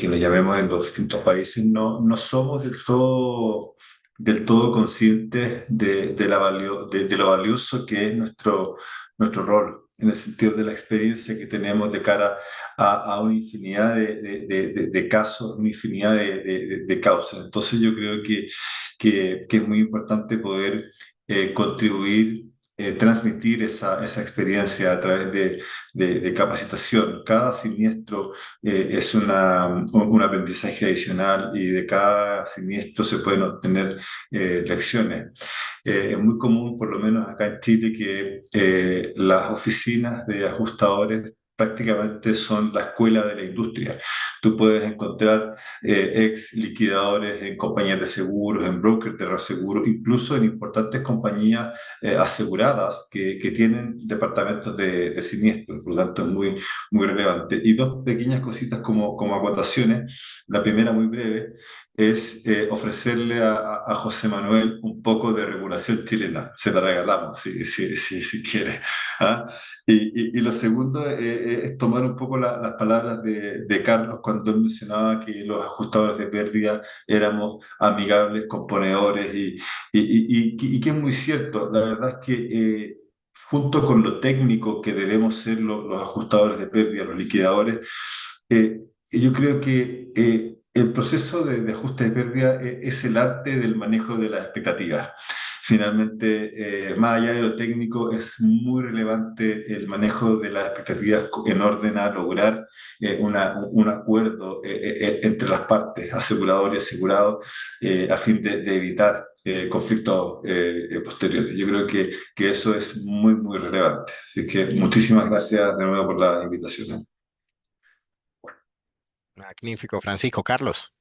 nos llamemos en los distintos países, no somos del todo conscientes de lo valioso que es nuestro rol, en el sentido de la experiencia que tenemos de cara a una infinidad de casos, una infinidad de causas. Entonces yo creo que es muy importante poder contribuir, transmitir esa experiencia a través de capacitación. Cada siniestro es un aprendizaje adicional y de cada siniestro se pueden obtener lecciones. Es muy común, por lo menos acá en Chile, que las oficinas de ajustadores prácticamente son la escuela de la industria. Tú puedes encontrar ex liquidadores en compañías de seguros, en brokers de reaseguro, incluso en importantes compañías aseguradas que tienen departamentos de siniestro. Por lo tanto, es muy relevante. Y dos pequeñas cositas como acotaciones. La primera, muy breve, es ofrecerle a José Manuel un poco de regulación chilena. Se la regalamos, si quiere. ¿Ah? Y lo segundo es tomar un poco las palabras de Carlos cuando él mencionaba que los ajustadores de pérdida éramos amigables, componedores, y que es muy cierto. La verdad es que junto con lo técnico que debemos ser los ajustadores de pérdida, los liquidadores, yo creo que el proceso de ajuste de pérdida es el arte del manejo de las expectativas. Finalmente, más allá de lo técnico, es muy relevante el manejo de las expectativas en orden a lograr un acuerdo entre las partes, asegurador y asegurado, a fin de evitar conflictos posteriores. Yo creo que eso es muy relevante. Así que muchísimas gracias de nuevo por la invitación. Magnífico, Francisco. Carlos.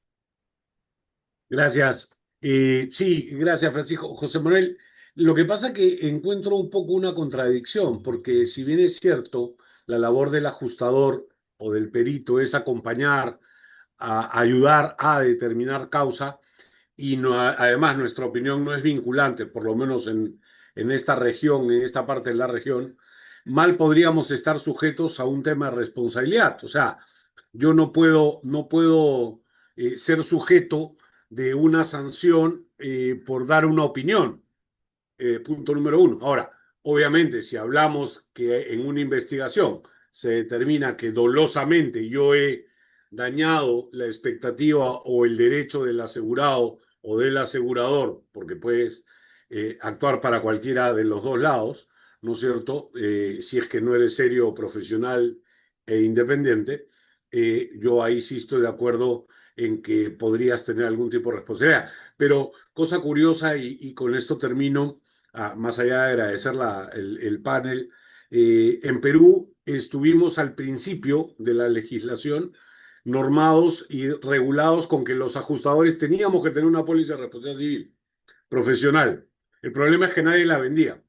Gracias. Sí, gracias, Francisco. José Manuel, lo que pasa es que encuentro un poco una contradicción, porque si bien es cierto, la labor del ajustador o del perito es acompañar, ayudar a determinar causa, y no, además nuestra opinión no es vinculante, por lo menos en esta región, en esta parte de la región, mal podríamos estar sujetos a un tema de responsabilidad. O sea, yo no puedo ser sujeto de una sanción por dar una opinión, punto número uno. Ahora, obviamente, si hablamos que en una investigación se determina que dolosamente yo he dañado la expectativa o el derecho del asegurado o del asegurador, porque puedes actuar para cualquiera de los dos lados, ¿no es cierto? Si es que no eres serio, profesional e independiente, yo ahí sí estoy de acuerdo en que podrías tener algún tipo de responsabilidad. Pero cosa curiosa, y con esto termino, más allá de agradecer el panel, en Perú estuvimos al principio de la legislación normados y regulados con que los ajustadores teníamos que tener una póliza de responsabilidad civil profesional. El problema es que nadie la vendía.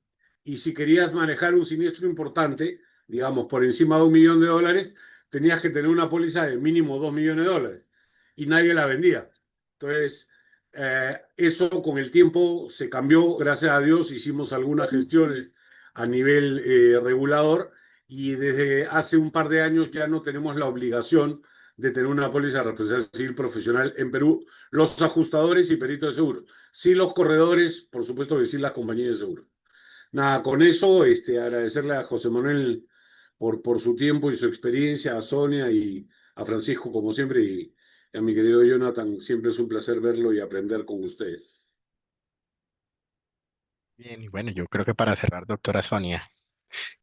Y si querías manejar un siniestro importante, digamos, por encima de $1 millón, tenías que tener una póliza de mínimo $2 millones. Y nadie la vendía. Entonces, eso con el tiempo se cambió, gracias a Dios, hicimos algunas gestiones a nivel regulador y desde hace un par de años ya no tenemos la obligación de tener una póliza de responsabilidad civil profesional en Perú, los ajustadores y peritos de seguros. Sí los corredores, por supuesto que sí las compañías de seguros. Nada, con eso, agradecerle a José Manuel por su tiempo y su experiencia, a Sonia y a Francisco, como siempre, y a mi querido Jonathan, siempre es un placer verlo y aprender con ustedes. Bien, y bueno, yo creo que para cerrar, doctora Sonia.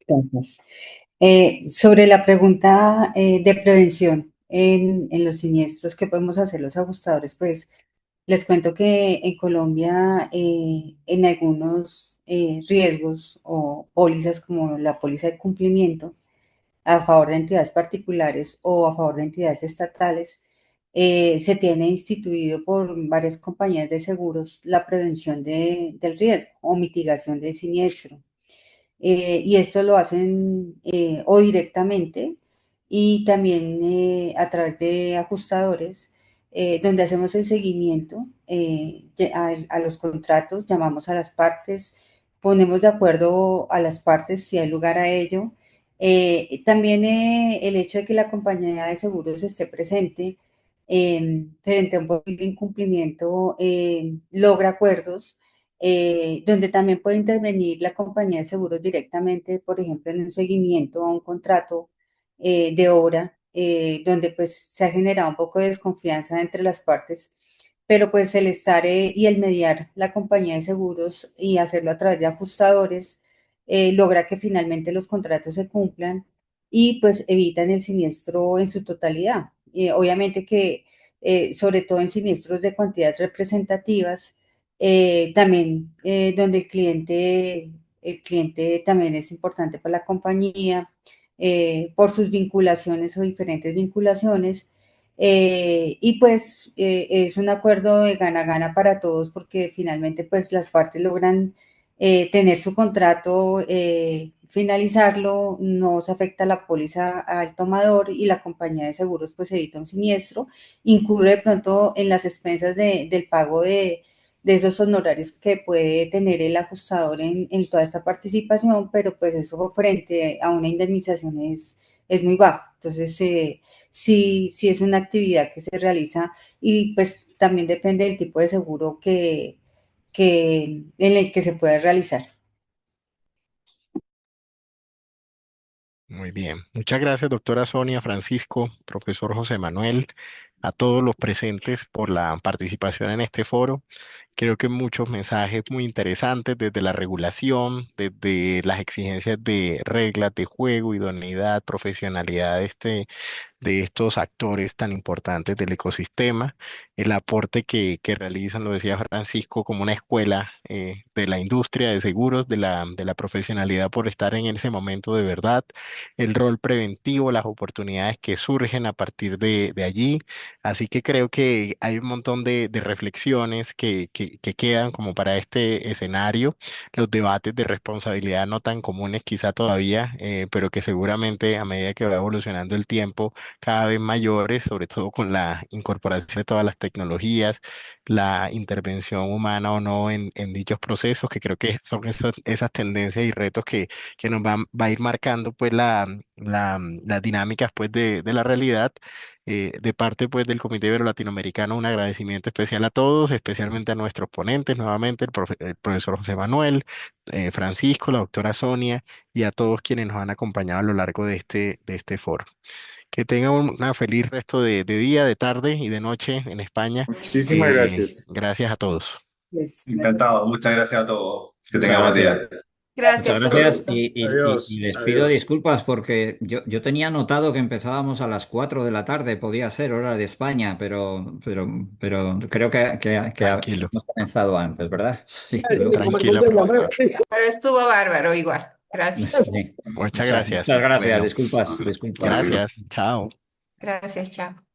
Gracias. Sobre la pregunta de prevención en los siniestros, ¿qué podemos hacer los ajustadores? Pues les cuento que en Colombia, en algunos riesgos o pólizas como la póliza de cumplimiento a favor de entidades particulares o a favor de entidades estatales, se tiene instituido por varias compañías de seguros la prevención del riesgo o mitigación del siniestro. Y esto lo hacen o directamente y también a través de ajustadores, donde hacemos el seguimiento a los contratos, llamamos a las partes, ponemos de acuerdo a las partes si hay lugar a ello. También el hecho de que la compañía de seguros esté presente frente a un posible incumplimiento logra acuerdos donde también puede intervenir la compañía de seguros directamente, por ejemplo, en un seguimiento a un contrato de obra, donde pues se ha generado un poco de desconfianza entre las partes, pero pues el estar y el mediar la compañía de seguros y hacerlo a través de ajustadores, logra que finalmente los contratos se cumplan y pues evitan el siniestro en su totalidad. Obviamente que sobre todo en siniestros de cuantías representativas, también donde el cliente también es importante para la compañía por sus vinculaciones o diferentes vinculaciones. Y pues es un acuerdo de gana-gana para todos porque finalmente pues las partes logran tener su contrato, finalizarlo, no se afecta la póliza al tomador y la compañía de seguros pues evita un siniestro, incurre de pronto en las expensas del pago de esos honorarios que puede tener el ajustador en toda esta participación, pero pues eso frente a una indemnización es muy bajo. Entonces, sí es una actividad que se realiza y pues también depende del tipo de seguro en el que se puede realizar. Muy bien. Muchas gracias, doctora Sonia, Francisco, profesor José Manuel, a todos los presentes por la participación en este foro. Creo que muchos mensajes muy interesantes desde la regulación, desde las exigencias de reglas de juego, idoneidad, profesionalidad de estos actores tan importantes del ecosistema, el aporte que realizan, lo decía Francisco, como una escuela de la industria de seguros, de la profesionalidad por estar en ese momento de verdad, el rol preventivo, las oportunidades que surgen a partir de allí. Así que creo que hay un montón de reflexiones que quedan como para este escenario, los debates de responsabilidad no tan comunes quizá todavía, pero que seguramente a medida que va evolucionando el tiempo, cada vez mayores, sobre todo con la incorporación de todas las tecnologías, la intervención humana o no en dichos procesos, que creo que son esas tendencias y retos que nos va a ir marcando pues las dinámicas pues de la realidad. De parte pues del Comité Ibero Latinoamericano, un agradecimiento especial a todos, especialmente a nuestros ponentes, nuevamente el profesor José Manuel, Francisco, la doctora Sonia y a todos quienes nos han acompañado a lo largo de este foro. Que tengan una feliz resto de día, de tarde y de noche en España. Muchísimas gracias. Gracias a todos. Pues, Encantado, muchas gracias a todos. Que Muchas tengamos gracias. día. Muchas Gracias, un gracias gusto. y Adiós, les pido adiós. disculpas porque yo tenía notado que empezábamos a las 4 de la tarde, podía ser hora de España, pero creo que Tranquilo, hemos comenzado antes, ¿verdad? Sí, tranquilo, profesor. Pero estuvo bárbaro igual. Gracias. sí. Muchas Muchas gracias. gracias, Bueno, disculpas. gracias. Chao. Gracias, chao.